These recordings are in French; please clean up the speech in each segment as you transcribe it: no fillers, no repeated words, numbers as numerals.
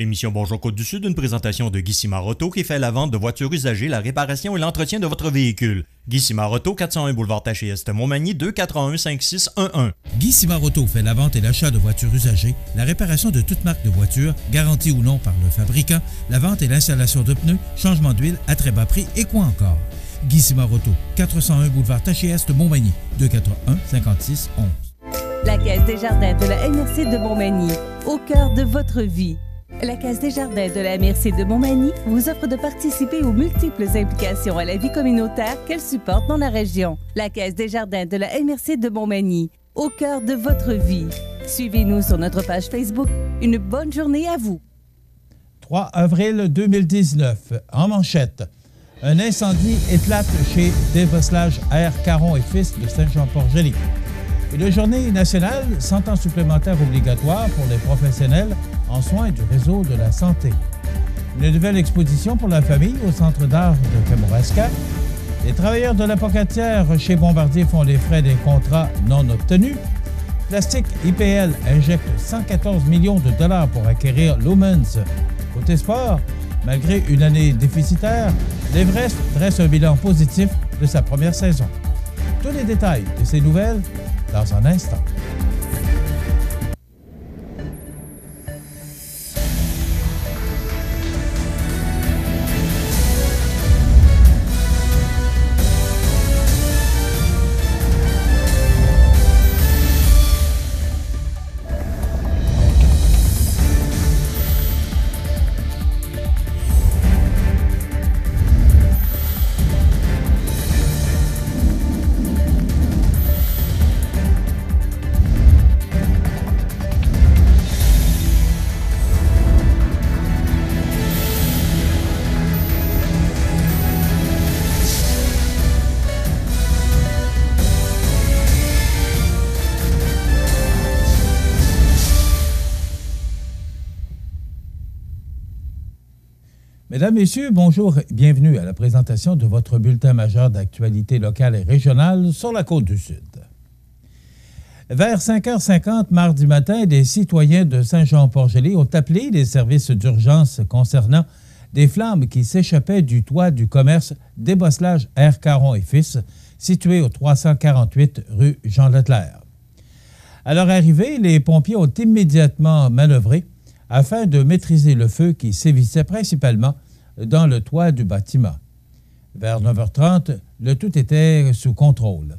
L'émission Bonjour Côte-du-Sud, une présentation de Guy Simard-Auto qui fait la vente de voitures usagées, la réparation et l'entretien de votre véhicule. Guy Simard-Auto, 401 boulevard Taché-Est, Montmagny, 281-5611. Guy Simard-Auto fait la vente et l'achat de voitures usagées, la réparation de toute marque de voitures, garantie ou non par le fabricant, la vente et l'installation de pneus, changement d'huile à très bas prix et quoi encore. Guy Simard-Auto, 401 boulevard Taché-Est, Montmagny, 281-5611. La Caisse des Jardins de la MRC de Montmagny, au cœur de votre vie. La Caisse des Jardins de la MRC de Montmagny vous offre de participer aux multiples implications à la vie communautaire qu'elle supporte dans la région. La Caisse des Jardins de la MRC de Montmagny, au cœur de votre vie. Suivez-nous sur notre page Facebook. Une bonne journée à vous. 3 avril 2019, en manchette. Un incendie éclate chez Débosselage R. Caron et Fils de Saint-Jean-Port-Joli. Une journée nationale, 100 ans supplémentaires obligatoires pour les professionnels en soins du réseau de la santé. Une nouvelle exposition pour la famille au Centre d'art de Kamouraska. Les travailleurs de la pocatière chez Bombardier font les frais des contrats non obtenus. Plastique IPL injecte 114 millions de dollars pour acquérir Lumens. Côté sport, malgré une année déficitaire, l'Everest dresse un bilan positif de sa première saison. Tous les détails de ces nouvelles dans un instant. Mesdames, Messieurs, bonjour et bienvenue à la présentation de votre bulletin majeur d'actualité locale et régionale sur la Côte-du-Sud. Vers 5h50 mardi matin, des citoyens de Saint-Jean-Port-Joli ont appelé les services d'urgence concernant des flammes qui s'échappaient du toit du commerce Débosselage R. Caron et Fils, situé au 348 rue Jean-Leclerc. À leur arrivée, les pompiers ont immédiatement manœuvré afin de maîtriser le feu qui sévissait principalement dans le toit du bâtiment. Vers 9h30, le tout était sous contrôle.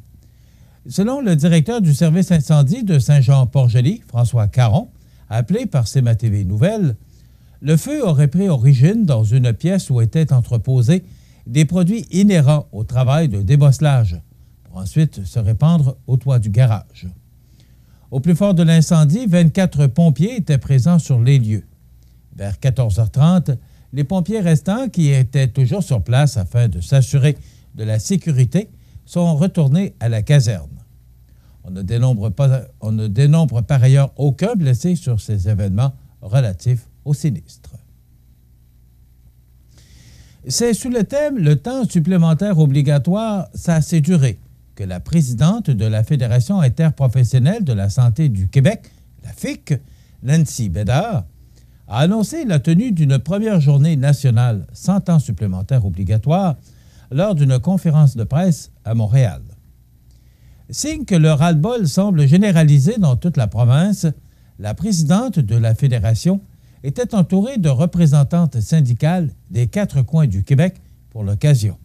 Selon le directeur du service incendie de Saint-Jean-Port-Joli, François Caron, appelé par CMA-TV Nouvelles, le feu aurait pris origine dans une pièce où étaient entreposés des produits inhérents au travail de débosselage, pour ensuite se répandre au toit du garage. Au plus fort de l'incendie, 24 pompiers étaient présents sur les lieux. Vers 14h30, les pompiers restants, qui étaient toujours sur place afin de s'assurer de la sécurité, sont retournés à la caserne. On ne dénombre par ailleurs aucun blessé sur ces événements relatifs au sinistre. C'est sous le thème « Le temps supplémentaire obligatoire, ça a assez duré » que la présidente de la Fédération interprofessionnelle de la santé du Québec, la FIC, Nancy Bédard, a annoncé la tenue d'une première journée nationale 100 ans supplémentaires obligatoires lors d'une conférence de presse à Montréal. Signe que le ras-le-bol semble généralisé dans toute la province, la présidente de la Fédération était entourée de représentantes syndicales des 4 coins du Québec pour l'occasion.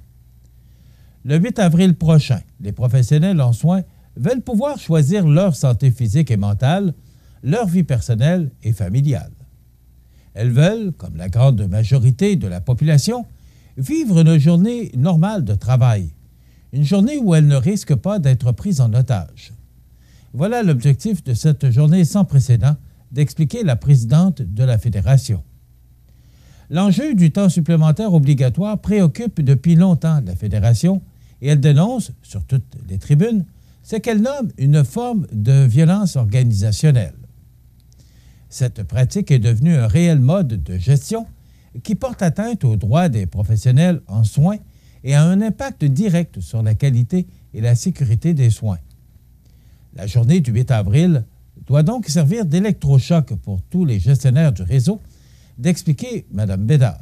Le 8 avril prochain, les professionnels en soins veulent pouvoir choisir leur santé physique et mentale, leur vie personnelle et familiale. Elles veulent, comme la grande majorité de la population, vivre une journée normale de travail, une journée où elles ne risquent pas d'être prises en otage. Voilà l'objectif de cette journée sans précédent, d'expliquer la présidente de la Fédération. L'enjeu du temps supplémentaire obligatoire préoccupe depuis longtemps la Fédération et elle dénonce, sur toutes les tribunes, ce qu'elle nomme une forme de violence organisationnelle. Cette pratique est devenue un réel mode de gestion qui porte atteinte aux droits des professionnels en soins et a un impact direct sur la qualité et la sécurité des soins. La journée du 8 avril doit donc servir d'électrochoc pour tous les gestionnaires du réseau d'expliquer Mme Bédard.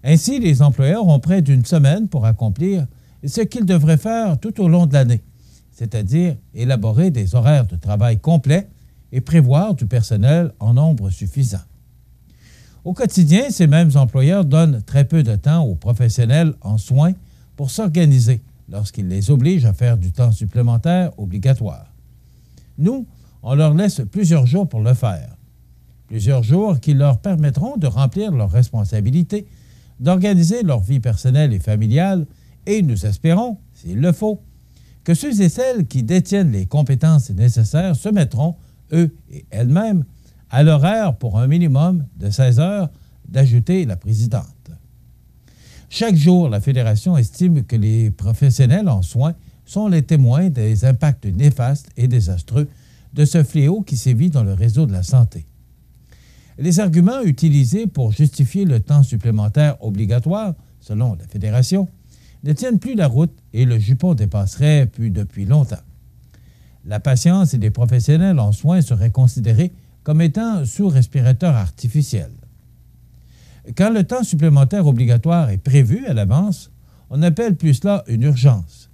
Ainsi, les employeurs ont près d'une semaine pour accomplir ce qu'ils devraient faire tout au long de l'année, c'est-à-dire élaborer des horaires de travail complets et prévoir du personnel en nombre suffisant. Au quotidien, ces mêmes employeurs donnent très peu de temps aux professionnels en soins pour s'organiser lorsqu'ils les obligent à faire du temps supplémentaire obligatoire. Nous, on leur laisse plusieurs jours pour le faire. Plusieurs jours qui leur permettront de remplir leurs responsabilités, d'organiser leur vie personnelle et familiale et nous espérons, s'il le faut, que ceux et celles qui détiennent les compétences nécessaires se mettront, eux et elles-mêmes, à l'horaire pour un minimum de 16 heures, d'ajouter la présidente. Chaque jour, la Fédération estime que les professionnels en soins sont les témoins des impacts néfastes et désastreux de ce fléau qui sévit dans le réseau de la santé. Les arguments utilisés pour justifier le temps supplémentaire obligatoire, selon la Fédération, ne tiennent plus la route et le jupon dépasserait plus depuis longtemps. La patience des professionnels en soins serait considérée comme étant sous respirateur artificiel. Quand le temps supplémentaire obligatoire est prévu à l'avance, on appelle plus cela une urgence.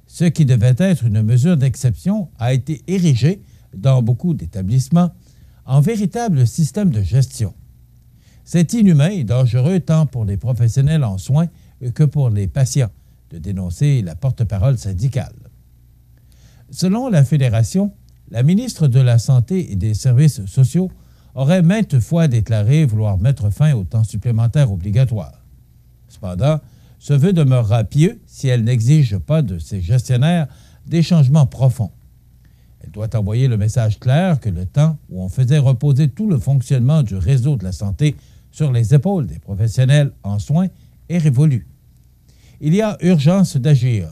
Ce qui devait être une mesure d'exception a été érigé, dans beaucoup d'établissements, en véritable système de gestion. C'est inhumain et dangereux tant pour les professionnels en soins que pour les patients, de dénoncer la porte-parole syndicale. Selon la Fédération, la ministre de la Santé et des Services sociaux aurait maintes fois déclaré vouloir mettre fin au temps supplémentaire obligatoire. Cependant, ce vœu demeurera pieux si elle n'exige pas de ses gestionnaires des changements profonds. Elle doit envoyer le message clair que le temps où on faisait reposer tout le fonctionnement du réseau de la santé sur les épaules des professionnels en soins est révolu. Il y a urgence d'agir.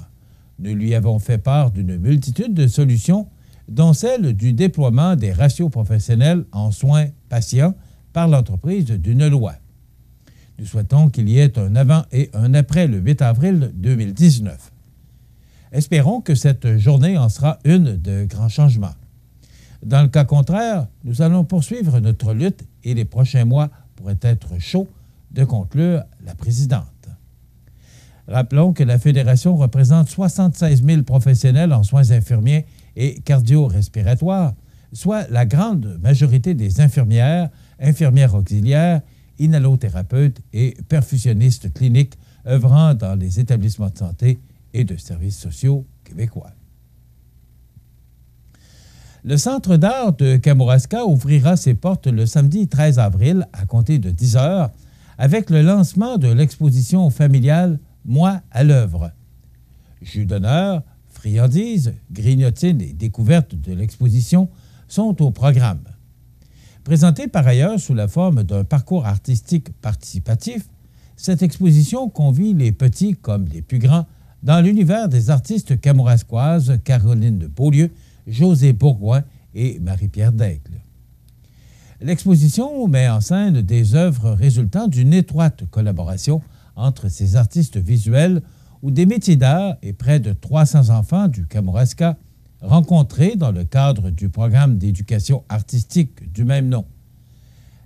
Nous lui avons fait part d'une multitude de solutions, dont celle du déploiement des ratios professionnels en soins patients par l'entreprise d'une loi. Nous souhaitons qu'il y ait un avant et un après le 8 avril 2019. Espérons que cette journée en sera une de grands changements. Dans le cas contraire, nous allons poursuivre notre lutte et les prochains mois pourraient être chauds, de conclure la présidente. Rappelons que la Fédération représente 76 000 professionnels en soins infirmiers et cardio-respiratoires, soit la grande majorité des infirmières, infirmières auxiliaires, inhalothérapeutes et perfusionnistes cliniques œuvrant dans les établissements de santé et de services sociaux québécois. Le Centre d'art de Kamouraska ouvrira ses portes le samedi 13 avril à compter de 10 heures avec le lancement de l'exposition familiale « Moi à l'œuvre ». Jus d'honneur, friandises, grignotines et découvertes de l'exposition sont au programme. Présentée par ailleurs sous la forme d'un parcours artistique participatif, cette exposition convie les petits comme les plus grands dans l'univers des artistes kamouraskoises Caroline Beaulieu, José Bourgoin et Marie-Pierre Daigle. L'exposition met en scène des œuvres résultant d'une étroite collaboration entre ces artistes visuels où des métiers d'art et près de 300 enfants du Kamouraska rencontrés dans le cadre du programme d'éducation artistique du même nom.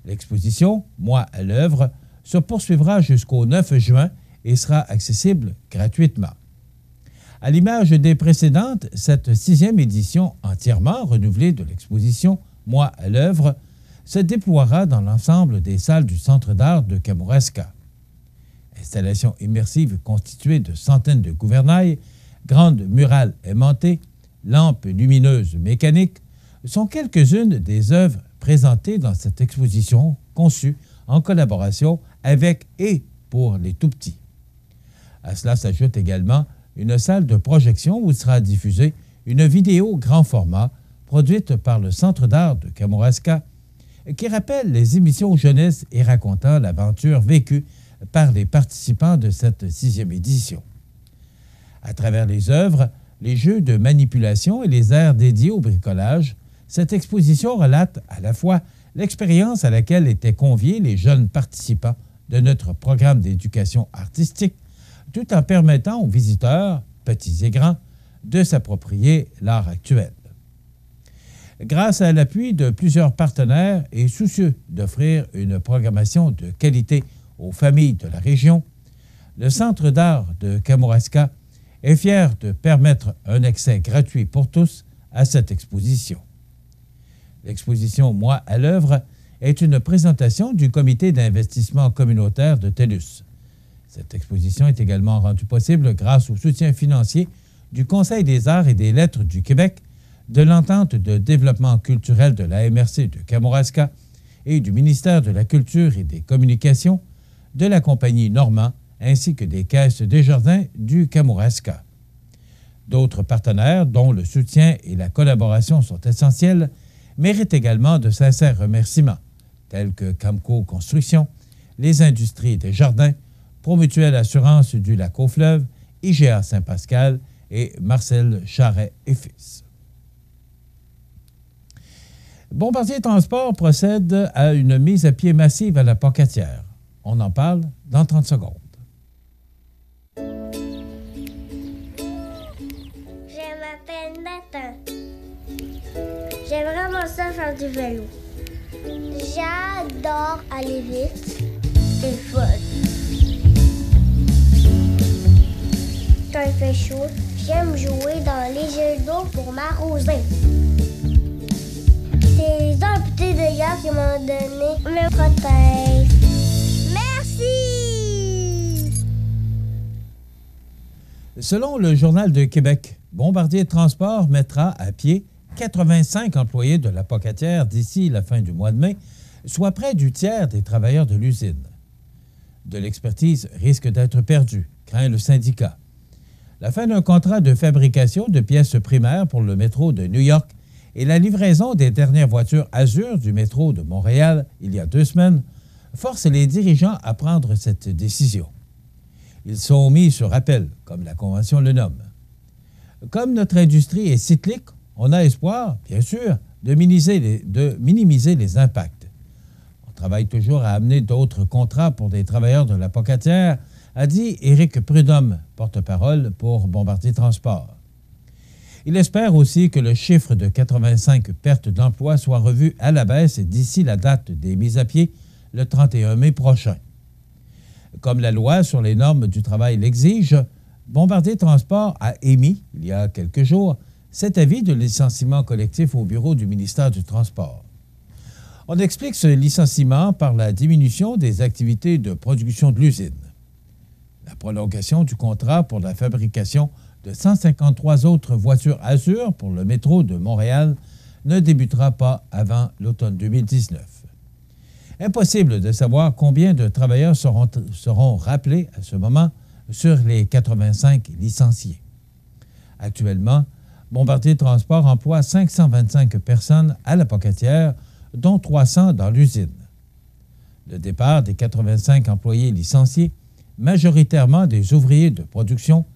L'exposition « Moi à l'œuvre » se poursuivra jusqu'au 9 juin et sera accessible gratuitement. À l'image des précédentes, cette 6e édition entièrement renouvelée de l'exposition « Moi à l'œuvre » se déploiera dans l'ensemble des salles du Centre d'art de Kamouraska. Installation immersive constituée de centaines de gouvernails, grandes murales aimantées, lampes lumineuses mécaniques sont quelques-unes des œuvres présentées dans cette exposition conçue en collaboration avec et pour les tout-petits. À cela s'ajoute également une salle de projection où sera diffusée une vidéo grand format produite par le Centre d'art de Kamouraska qui rappelle les émissions jeunesse et racontant l'aventure vécue par les participants de cette 6e édition. À travers les œuvres, les jeux de manipulation et les aires dédiés au bricolage, cette exposition relate à la fois l'expérience à laquelle étaient conviés les jeunes participants de notre programme d'éducation artistique, tout en permettant aux visiteurs, petits et grands, de s'approprier l'art actuel. grâce à l'appui de plusieurs partenaires et soucieux d'offrir une programmation de qualité aux familles de la région, le Centre d'art de Kamouraska est fier de permettre un accès gratuit pour tous à cette exposition. L'exposition Moi à l'œuvre est une présentation du Comité d'investissement communautaire de TELUS. Cette exposition est également rendue possible grâce au soutien financier du Conseil des arts et des lettres du Québec, de l'Entente de développement culturel de la MRC de Kamouraska et du ministère de la Culture et des Communications, de la compagnie Normand ainsi que des caisses Desjardins du Kamouraska. D'autres partenaires, dont le soutien et la collaboration sont essentiels, méritent également de sincères remerciements, tels que Camco Construction, les Industries Desjardins, Promutuelle Assurance du Lac-aux-Fleuves, IGA Saint-Pascal et Marcel Charret et Fils. Bombardier Transport procède à une mise à pied massive à la Pocatière. On en parle dans 30 secondes. Je m'appelle Nathan. J'aime vraiment ça faire du vélo. J'adore aller vite. C'est fun. Quand il fait chaud, j'aime jouer dans les jeux d'eau pour m'arroser. C'est un petit de gars qui m'ont donné me protège. Merci! Selon le Journal de Québec, Bombardier Transport mettra à pied 85 employés de la Pocatière d'ici la fin du mois de mai, soit près du tiers des travailleurs de l'usine. De l'expertise risque d'être perdue, craint le syndicat. La fin d'un contrat de fabrication de pièces primaires pour le métro de New York et la livraison des dernières voitures Azur du métro de Montréal il y a 2 semaines forcent les dirigeants à prendre cette décision. Ils sont mis sur appel, comme la Convention le nomme. Comme notre industrie est cyclique, on a espoir, bien sûr, de minimiser les impacts. On travaille toujours à amener d'autres contrats pour des travailleurs de la Pocatière, a dit Éric Prudhomme, porte-parole pour Bombardier Transport. Il espère aussi que le chiffre de 85 pertes d'emploi soit revu à la baisse d'ici la date des mises à pied, le 31 mai prochain. Comme la loi sur les normes du travail l'exige, Bombardier Transport a émis, il y a quelques jours, cet avis de licenciement collectif au bureau du ministère du Transport. On explique ce licenciement par la diminution des activités de production de l'usine. La prolongation du contrat pour la fabrication de 153 autres voitures Azur pour le métro de Montréal ne débutera pas avant l'automne 2019. Impossible de savoir combien de travailleurs seront rappelés à ce moment sur les 85 licenciés. Actuellement, Bombardier Transport emploie 525 personnes à la Pocatière, dont 300 dans l'usine. Le départ des 85 employés licenciés, majoritairement des ouvriers de production,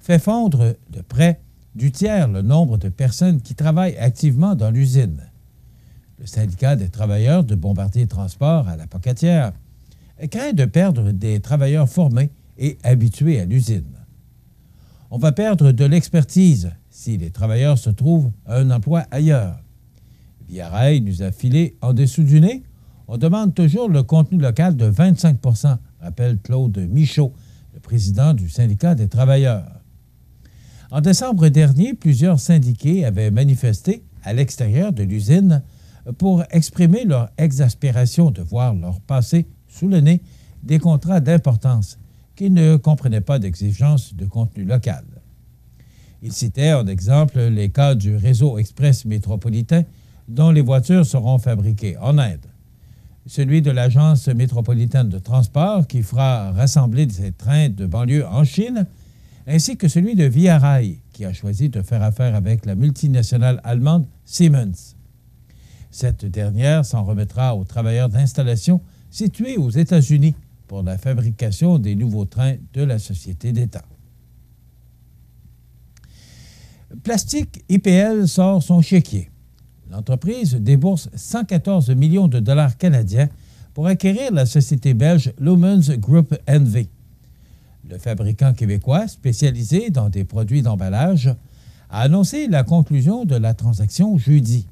fait fondre de près du tiers le nombre de personnes qui travaillent activement dans l'usine. Le syndicat des travailleurs de Bombardier Transport à la Pocatière craint de perdre des travailleurs formés et habitués à l'usine. On va perdre de l'expertise si les travailleurs se trouvent un emploi ailleurs. Via Rail nous a filé en dessous du nez. On demande toujours le contenu local de 25 %, rappelle Claude Michaud, le président du syndicat des travailleurs. En décembre dernier, plusieurs syndiqués avaient manifesté à l'extérieur de l'usine pour exprimer leur exaspération de voir leur passer sous le nez des contrats d'importance qui ne comprenaient pas d'exigence de contenu local. Ils citaient en exemple les cas du réseau express métropolitain dont les voitures seront fabriquées en Inde, celui de l'Agence métropolitaine de transport qui fera rassembler ses trains de banlieue en Chine, ainsi que celui de Via Rail qui a choisi de faire affaire avec la multinationale allemande Siemens. Cette dernière s'en remettra aux travailleurs d'installation situés aux États-Unis pour la fabrication des nouveaux trains de la société d'État. Plastique IPL sort son chéquier. L'entreprise débourse 114 millions de dollars canadiens pour acquérir la société belge Lumens Group NV. Le fabricant québécois, spécialisé dans des produits d'emballage, a annoncé la conclusion de la transaction jeudi.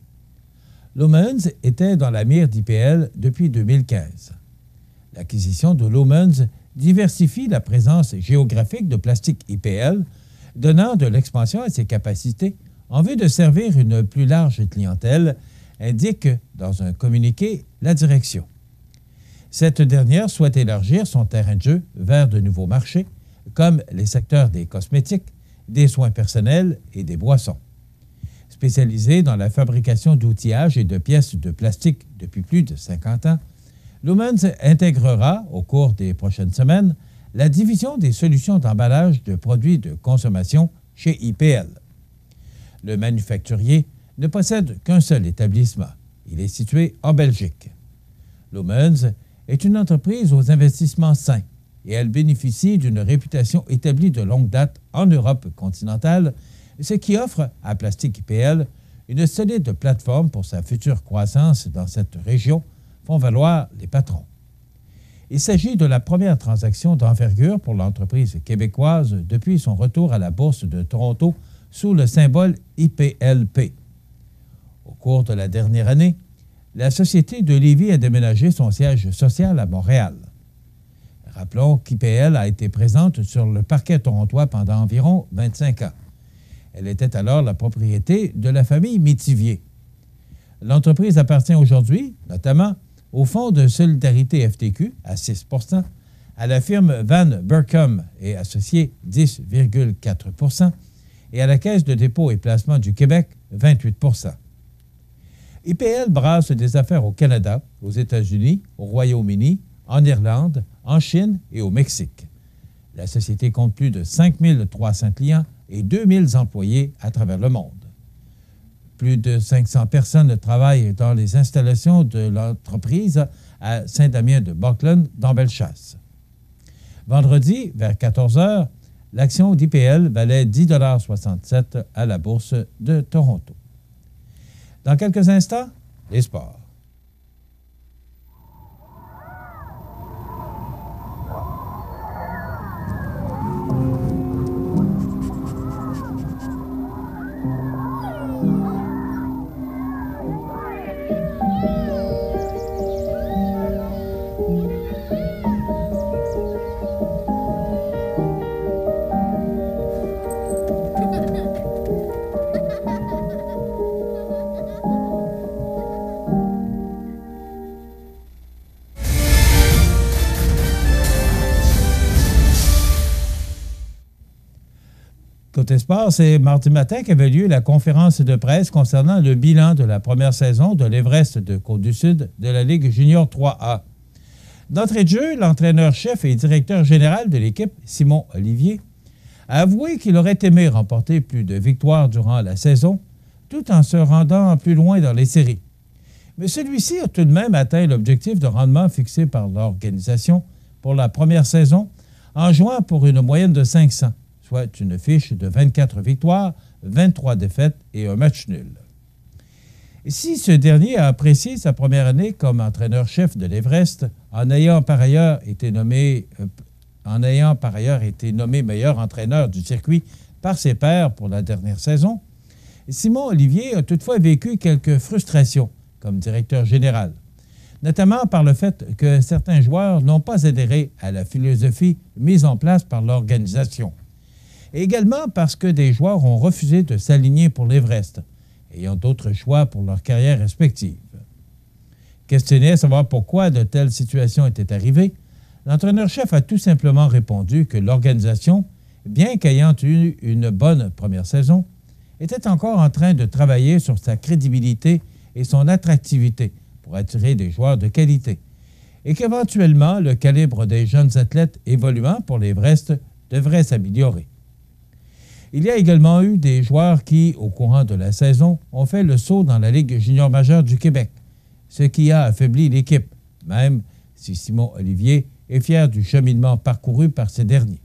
Lomans était dans la mire d'IPL depuis 2015. L'acquisition de Lomans diversifie la présence géographique de Plastique IPL, donnant de l'expansion à ses capacités en vue de servir une plus large clientèle, indique dans un communiqué la direction. Cette dernière souhaite élargir son terrain de jeu vers de nouveaux marchés, comme les secteurs des cosmétiques, des soins personnels et des boissons. Spécialisée dans la fabrication d'outillages et de pièces de plastique depuis plus de 50 ans, Lumens intégrera, au cours des prochaines semaines, la division des solutions d'emballage de produits de consommation chez IPL. Le manufacturier ne possède qu'un seul établissement. Il est situé en Belgique. Lumens est une entreprise aux investissements sains et elle bénéficie d'une réputation établie de longue date en Europe continentale, ce qui offre à Plastique IPL une solide plateforme pour sa future croissance dans cette région, font valoir les patrons. Il s'agit de la première transaction d'envergure pour l'entreprise québécoise depuis son retour à la Bourse de Toronto sous le symbole IPLP. Au cours de la dernière année, la Société de Lévis a déménagé son siège social à Montréal. Rappelons qu'IPL a été présente sur le parquet torontois pendant environ 25 ans. Elle était alors la propriété de la famille Métivier. L'entreprise appartient aujourd'hui, notamment, au Fonds de solidarité FTQ à 6 %, à la firme Van Berkom et Associés 10,4 % et à la Caisse de dépôt et placement du Québec 28 %. IPL brasse des affaires au Canada, aux États-Unis, au Royaume-Uni, en Irlande, en Chine et au Mexique. La société compte plus de 5 300 clients et 2 000 employés à travers le monde. Plus de 500 personnes travaillent dans les installations de l'entreprise à Saint-Damien-de-Buckland, dans Bellechasse. Vendredi, vers 14 h, l'action d'IPL valait 10,67 $ à la Bourse de Toronto. Dans quelques instants, les sports. Côté sport, c'est mardi matin qu'avait lieu la conférence de presse concernant le bilan de la première saison de l'Everest de Côte-du-Sud de la Ligue junior 3A. D'entrée de jeu, l'entraîneur-chef et directeur général de l'équipe, Simon Olivier, a avoué qu'il aurait aimé remporter plus de victoires durant la saison, tout en se rendant plus loin dans les séries. Mais celui-ci a tout de même atteint l'objectif de rendement fixé par l'organisation pour la première saison en jouant pour une moyenne de 500. Soit une fiche de 24 victoires, 23 défaites et un match nul. Et si ce dernier a apprécié sa première année comme entraîneur-chef de l'Everest, en ayant par ailleurs été nommé meilleur entraîneur du circuit par ses pairs pour la dernière saison, Simon Olivier a toutefois vécu quelques frustrations comme directeur général, notamment par le fait que certains joueurs n'ont pas adhéré à la philosophie mise en place par l'organisation. Et également parce que des joueurs ont refusé de s'aligner pour l'Everest, ayant d'autres choix pour leur carrière respective. Questionné à savoir pourquoi de telles situations étaient arrivées, l'entraîneur-chef a tout simplement répondu que l'organisation, bien qu'ayant eu une bonne première saison, était encore en train de travailler sur sa crédibilité et son attractivité pour attirer des joueurs de qualité, et qu'éventuellement le calibre des jeunes athlètes évoluant pour l'Everest devrait s'améliorer. Il y a également eu des joueurs qui, au courant de la saison, ont fait le saut dans la Ligue junior majeure du Québec, ce qui a affaibli l'équipe, même si Simon Olivier est fier du cheminement parcouru par ces derniers.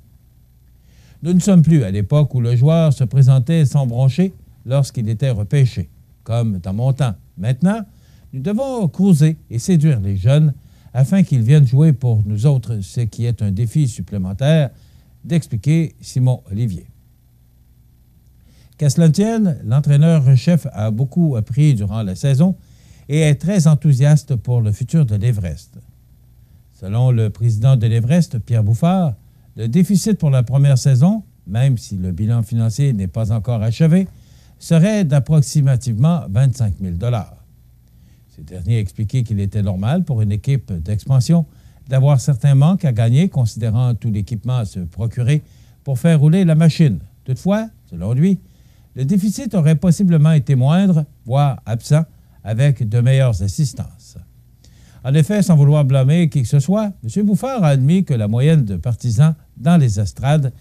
Nous ne sommes plus à l'époque où le joueur se présentait sans broncher lorsqu'il était repêché, comme dans mon temps. Maintenant, nous devons cruiser et séduire les jeunes afin qu'ils viennent jouer pour nous autres, ce qui est un défi supplémentaire, d'expliquer Simon Olivier. Qu'à cela ne tienne, l'entraîneur-chef a beaucoup appris durant la saison et est très enthousiaste pour le futur de l'Everest. Selon le président de l'Everest, Pierre Bouffard, le déficit pour la première saison, même si le bilan financier n'est pas encore achevé, serait d'approximativement 25 000 $. Ce dernier a expliqué qu'il était normal pour une équipe d'expansion d'avoir certains manques à gagner, considérant tout l'équipement à se procurer pour faire rouler la machine. Toutefois, selon lui, le déficit aurait possiblement été moindre, voire absent, avec de meilleures assistances. En effet, sans vouloir blâmer qui que ce soit, M. Bouffard a admis que la moyenne de partisans dans les estrades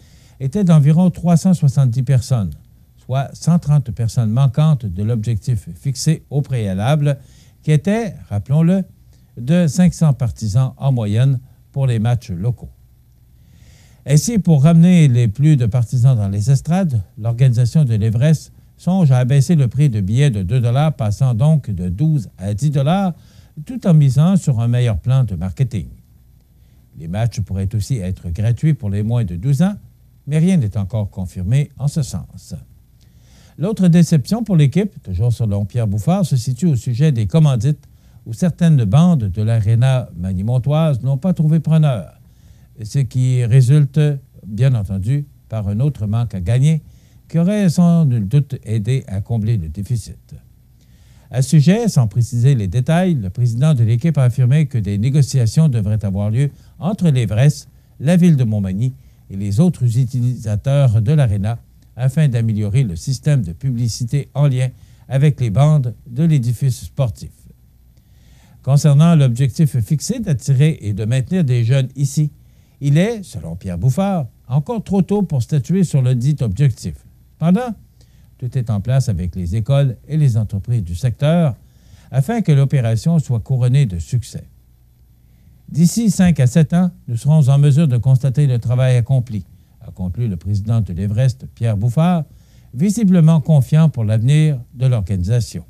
était d'environ 370 personnes, soit 130 personnes manquantes de l'objectif fixé au préalable, qui était, rappelons-le, de 500 partisans en moyenne pour les matchs locaux. Ainsi, pour ramener les plus de partisans dans les estrades, l'organisation de l'Everest songe à abaisser le prix de billets de 2 $, passant donc de 12 à 10 $, tout en misant sur un meilleur plan de marketing. Les matchs pourraient aussi être gratuits pour les moins de 12 ans, mais rien n'est encore confirmé en ce sens. L'autre déception pour l'équipe, toujours selon Pierre Bouffard, se situe au sujet des commandites, où certaines bandes de l'aréna magny-montoise n'ont pas trouvé preneur, ce qui résulte, bien entendu, par un autre manque à gagner qui aurait sans nul doute aidé à combler le déficit. À ce sujet, sans préciser les détails, le président de l'équipe a affirmé que des négociations devraient avoir lieu entre l'Everest, la ville de Montmagny et les autres utilisateurs de l'aréna afin d'améliorer le système de publicité en lien avec les bandes de l'édifice sportif. Concernant l'objectif fixé d'attirer et de maintenir des jeunes ici, il est, selon Pierre Bouffard, encore trop tôt pour statuer sur le dit objectif. Cependant, tout est en place avec les écoles et les entreprises du secteur afin que l'opération soit couronnée de succès. D'ici 5 à 7 ans, nous serons en mesure de constater le travail accompli, a conclu le président de l'Everest, Pierre Bouffard, visiblement confiant pour l'avenir de l'organisation.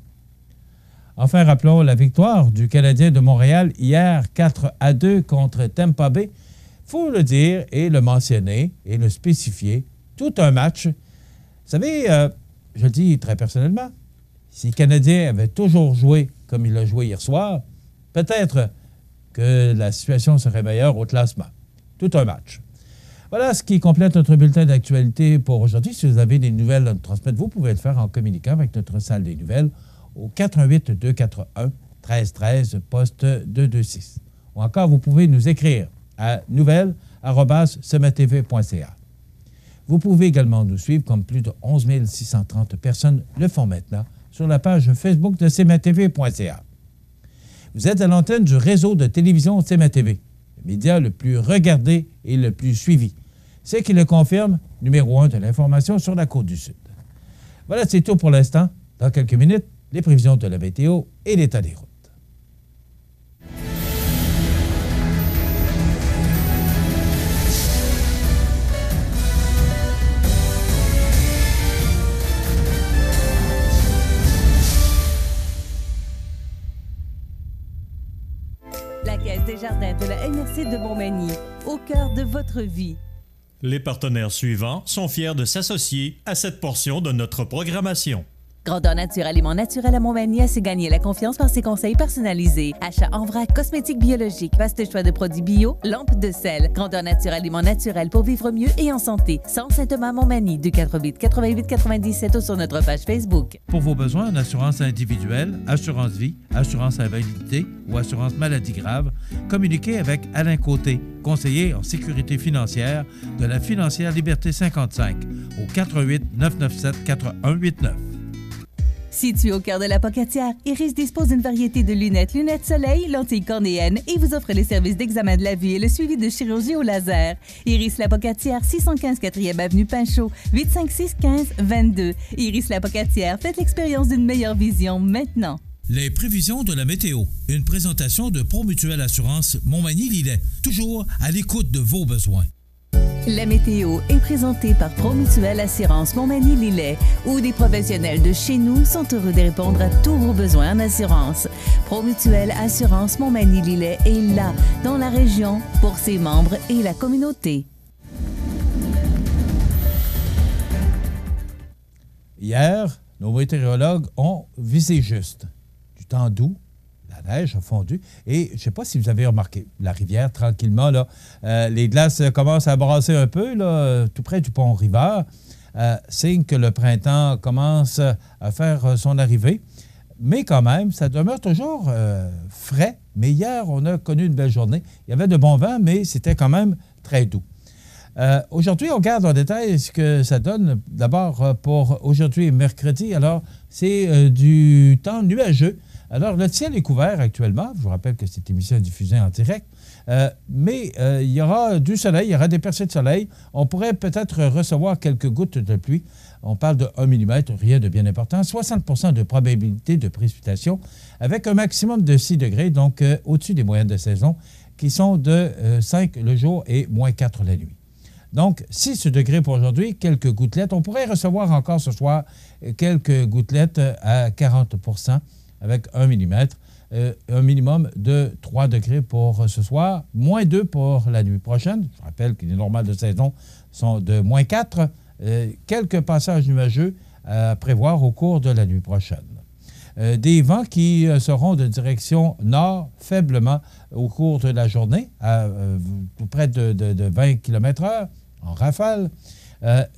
Enfin, rappelons la victoire du Canadien de Montréal hier 4-2 contre Tampa Bay. Il faut le dire et le mentionner et le spécifier. Tout un match. Vous savez, je le dis très personnellement, si le Canadien avait toujours joué comme il a joué hier soir, peut-être que la situation serait meilleure au classement. Tout un match. Voilà ce qui complète notre bulletin d'actualité pour aujourd'hui. Si vous avez des nouvelles à nous transmettre, vous pouvez le faire en communiquant avec notre salle des nouvelles au 418-241-1313, poste 226. Ou encore, vous pouvez nous écrire à nouvelles@sematv.ca. Vous pouvez également nous suivre, comme plus de 11 630 personnes le font maintenant, sur la page Facebook de sematv.ca. Vous êtes à l'antenne du réseau de télévision CMA-TV, le média le plus regardé et le plus suivi. C'est qui le confirme, numéro 1 de l'information sur la Côte-du-Sud. Voilà, c'est tout pour l'instant. Dans quelques minutes, les prévisions de la météo et l'état des routes. La Caisse des Jardins de la MRC de Montmagny, au cœur de votre vie. Les partenaires suivants sont fiers de s'associer à cette portion de notre programmation. Grandeur Nature Aliments Naturels à Montmagny a su gagner la confiance par ses conseils personnalisés. Achat en vrac, cosmétiques biologiques, vaste choix de produits bio, lampes de sel. Grandeur Nature Aliments Naturels pour vivre mieux et en santé. Centre Saint-Thomas Montmagny, 248-88-97 ou sur notre page Facebook. Pour vos besoins en assurance individuelle, assurance vie, assurance invalidité ou assurance maladie grave, communiquez avec Alain Côté, conseiller en sécurité financière de la Financière Liberté 55 au 418-997-4189. Situé au cœur de la Pocatière, Iris dispose d'une variété de lunettes soleil, lentilles cornéennes et vous offre les services d'examen de la vue et le suivi de chirurgie au laser. Iris la Pocatière, 615 4e Avenue Pinchot, 856-15-22. Iris la Pocatière, faites l'expérience d'une meilleure vision maintenant. Les prévisions de la météo. Une présentation de Promutuelle Assurance Montmagny-Lillet. Toujours à l'écoute de vos besoins. La météo est présentée par Promutuelle Assurance Montmagny-Lillet, où des professionnels de chez nous sont heureux de répondre à tous vos besoins en assurance. Promutuelle Assurance Montmagny-Lillet est là, dans la région, pour ses membres et la communauté. Hier, nos météorologues ont visé juste. Du temps doux, la neige a fondu. Et je ne sais pas si vous avez remarqué, la rivière, tranquillement, là, les glaces commencent à brasser un peu, là, tout près du pont Rivard. Signe que le printemps commence à faire son arrivée. Mais quand même, ça demeure toujours frais. Mais hier, on a connu une belle journée. Il y avait de bons vents, mais c'était quand même très doux. Aujourd'hui, on regarde en détail ce que ça donne. D'abord, pour aujourd'hui, mercredi, alors, c'est du temps nuageux. Alors, le ciel est couvert actuellement. Je vous rappelle que cette émission est diffusée en direct. Mais il y aura du soleil, il y aura des percées de soleil. On pourrait peut-être recevoir quelques gouttes de pluie. On parle de 1 mm, rien de bien important. 60 de probabilité de précipitation avec un maximum de 6 degrés, donc au-dessus des moyennes de saison, qui sont de 5 le jour et moins 4 la nuit. Donc, 6 degrés pour aujourd'hui, quelques gouttelettes. On pourrait recevoir encore ce soir quelques gouttelettes à 40 avec 1 mm. Un minimum de 3 degrés pour ce soir, moins 2 pour la nuit prochaine. Je rappelle que les normales de saison sont de moins 4. Quelques passages nuageux à prévoir au cours de la nuit prochaine. Des vents qui seront de direction nord faiblement au cours de la journée, à tout près de 20 km/h en rafale.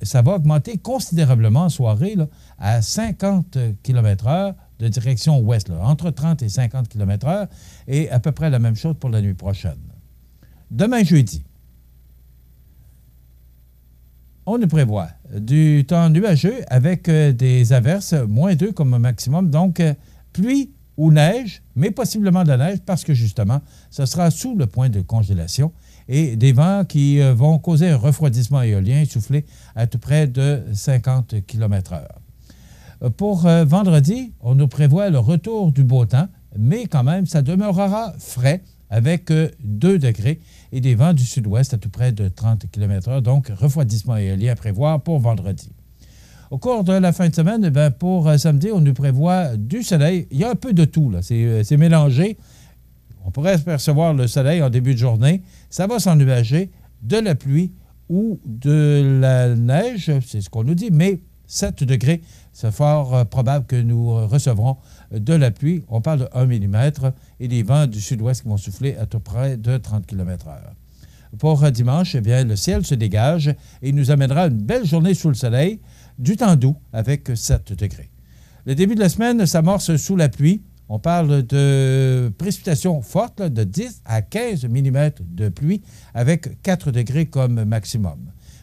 Ça va augmenter considérablement en soirée là, à 50 km/h de direction ouest, là, entre 30 et 50 km/h, et à peu près la même chose pour la nuit prochaine. Demain jeudi, on nous prévoit du temps nuageux avec des averses, moins 2 comme maximum, donc pluie ou neige, mais possiblement de la neige parce que justement, ce sera sous le point de congélation et des vents qui vont causer un refroidissement éolien soufflé à tout près de 50 km/h. Pour vendredi, on nous prévoit le retour du beau temps, mais quand même, ça demeurera frais avec 2 degrés et des vents du sud-ouest à tout près de 30 km/h, donc refroidissement éolien à prévoir pour vendredi. Au cours de la fin de semaine, bien, pour samedi, on nous prévoit du soleil. Il y a un peu de tout, là. C'est mélangé. On pourrait percevoir le soleil en début de journée. Ça va s'ennuager, de la pluie ou de la neige, c'est ce qu'on nous dit, mais 7 degrés, c'est fort probable que nous recevrons de la pluie. On parle de 1 mm et des vents du sud-ouest qui vont souffler à tout près de 30 km/h. Pour dimanche, eh bien, le ciel se dégage et nous amènera une belle journée sous le soleil, du temps doux avec 7 degrés. Le début de la semaine s'amorce sous la pluie. On parle de précipitations fortes, là, de 10 à 15 mm de pluie avec 4 degrés comme maximum.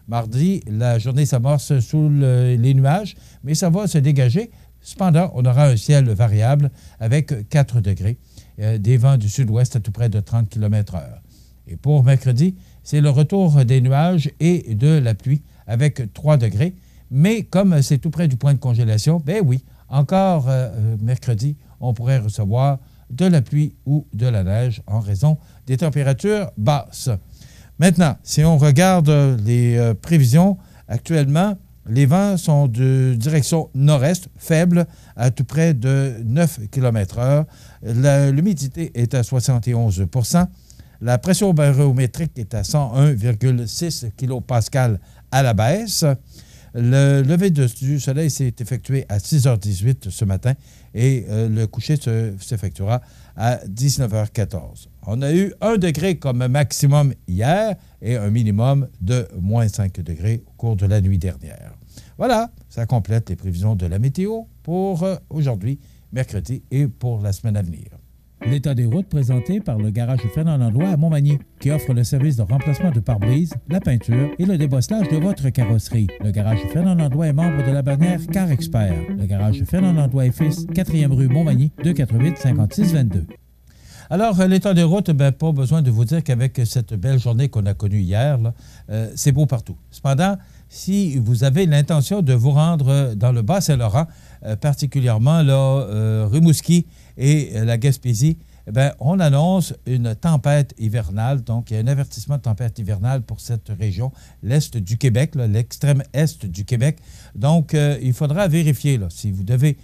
Mardi, la journée s'amorce sous les nuages, mais ça va se dégager. Cependant, on aura un ciel variable avec 4 degrés, des vents du sud-ouest à tout près de 30 km/h. Et pour mercredi, c'est le retour des nuages et de la pluie avec 3 degrés. Mais comme c'est tout près du point de congélation, bien oui, encore mercredi, on pourrait recevoir de la pluie ou de la neige en raison des températures basses. Maintenant, si on regarde les prévisions, actuellement, les vents sont de direction nord-est, faibles, à tout près de 9 km/h. L'humidité est à 71 %. La pression barométrique est à 101,6 kPa à la baisse. Le lever du soleil s'est effectué à 6h18 ce matin et le coucher s'effectuera à 19h14. On a eu 1 degré comme maximum hier et un minimum de moins 5 degrés au cours de la nuit dernière. Voilà, ça complète les prévisions de la météo pour aujourd'hui, mercredi et pour la semaine à venir. L'état des routes présenté par le garage Fernand Landlois à Montmagny, qui offre le service de remplacement de pare-brise, la peinture et le débosselage de votre carrosserie. Le garage Fernand Landlois est membre de la bannière Car Expert. Le garage Fernand Landlois et Fils, 4e rue Montmagny, 248-5622. Alors, l'état des routes, bien, pas besoin de vous dire qu'avec cette belle journée qu'on a connue hier, c'est beau partout. Cependant, si vous avez l'intention de vous rendre dans le Bas-Saint-Laurent, particulièrement là, Rimouski et la Gaspésie, bien, on annonce une tempête hivernale. Donc, il y a un avertissement de tempête hivernale pour cette région, l'est du Québec, l'extrême est du Québec. Donc, il faudra vérifier là, si vous devez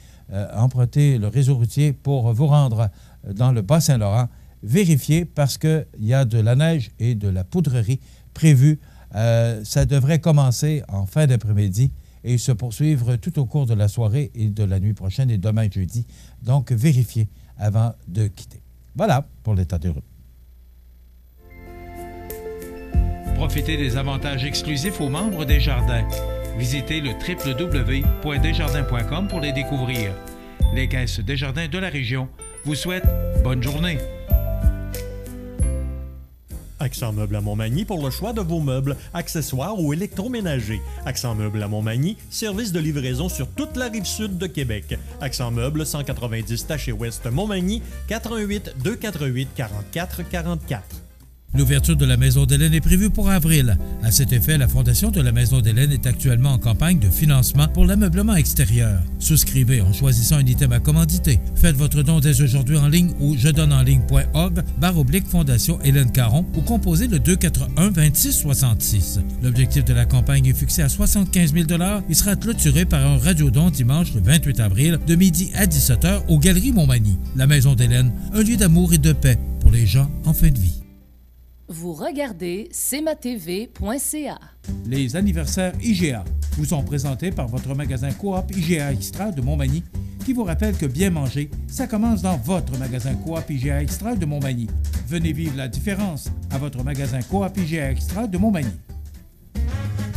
emprunter le réseau routier pour vous rendre dans le Bas-Saint-Laurent, vérifiez parce qu'il y a de la neige et de la poudrerie prévue. Ça devrait commencer en fin d'après-midi et se poursuivre tout au cours de la soirée et de la nuit prochaine et demain jeudi. Donc, vérifiez avant de quitter. Voilà pour l'état des routes. Profitez des avantages exclusifs aux membres des Jardins. Visitez le www.desjardins.com pour les découvrir. Les caisses Desjardins de la région vous souhaitent bonne journée. Accent Meubles à Montmagny pour le choix de vos meubles, accessoires ou électroménagers. Accent Meubles à Montmagny, service de livraison sur toute la rive sud de Québec. Accent Meubles, 190 Taché Ouest Montmagny, 88 248 44 44. L'ouverture de la Maison d'Hélène est prévue pour avril. À cet effet, la Fondation de la Maison d'Hélène est actuellement en campagne de financement pour l'ameublement extérieur. Souscrivez en choisissant un item à commanditer. Faites votre don dès aujourd'hui en ligne ou jedonenligne.org/Fondation Hélène Caron ou composez le 241-2666. L'objectif de la campagne est fixé à 75 000 $. Il sera clôturé par un radiodon dimanche le 28 avril de midi à 17h aux Galeries Montmagny. La Maison d'Hélène, un lieu d'amour et de paix pour les gens en fin de vie. Vous regardez cmatv.ca. Les anniversaires IGA vous sont présentés par votre magasin Coop IGA Extra de Montmagny qui vous rappelle que bien manger, ça commence dans votre magasin Coop IGA Extra de Montmagny. Venez vivre la différence à votre magasin Coop IGA Extra de Montmagny.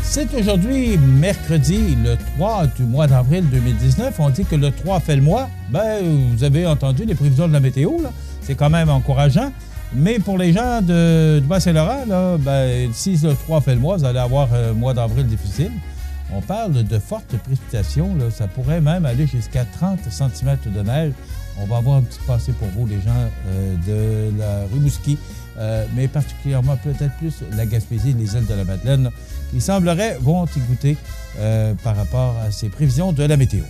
C'est aujourd'hui mercredi, le 3 du mois d'avril 2019. On dit que le 3 fait le mois. Vous avez entendu les prévisions de la météo, là. C'est quand même encourageant. Mais pour les gens du Bas-Saint-Laurent, si le 3 fait le mois, vous allez avoir un mois d'avril difficile. On parle de fortes précipitations. Là. Ça pourrait même aller jusqu'à 30 cm de neige. On va avoir un petit passé pour vous, les gens de la Rimouski, mais particulièrement peut-être plus la Gaspésie, les îles de la Madeleine, qui semblerait vont y goûter par rapport à ces prévisions de la météo.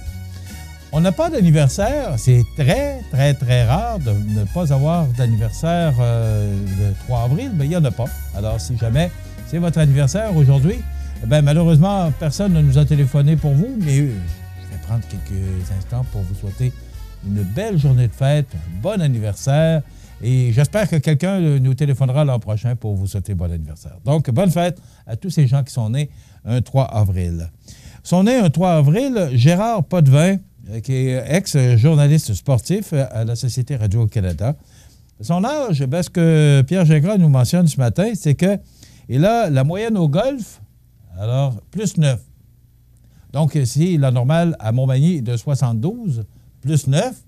On n'a pas d'anniversaire. C'est très, très, très rare de ne pas avoir d'anniversaire le 3 avril, mais il n'y en a pas. Alors, si jamais c'est votre anniversaire aujourd'hui, malheureusement, personne ne nous a téléphoné pour vous, mais je vais prendre quelques instants pour vous souhaiter une belle journée de fête, un bon anniversaire, et j'espère que quelqu'un nous téléphonera l'an prochain pour vous souhaiter bon anniversaire. Donc, bonne fête à tous ces gens qui sont nés un 3 avril. Sont nés un 3 avril, Gérard Potvin, qui est ex-journaliste sportif à la Société Radio-Canada. Son âge, ce que Pierre Gingras nous mentionne ce matin, c'est qu'il a la moyenne au golf, alors plus 9. Donc, si la normale à Montmagny est de 72, plus 9,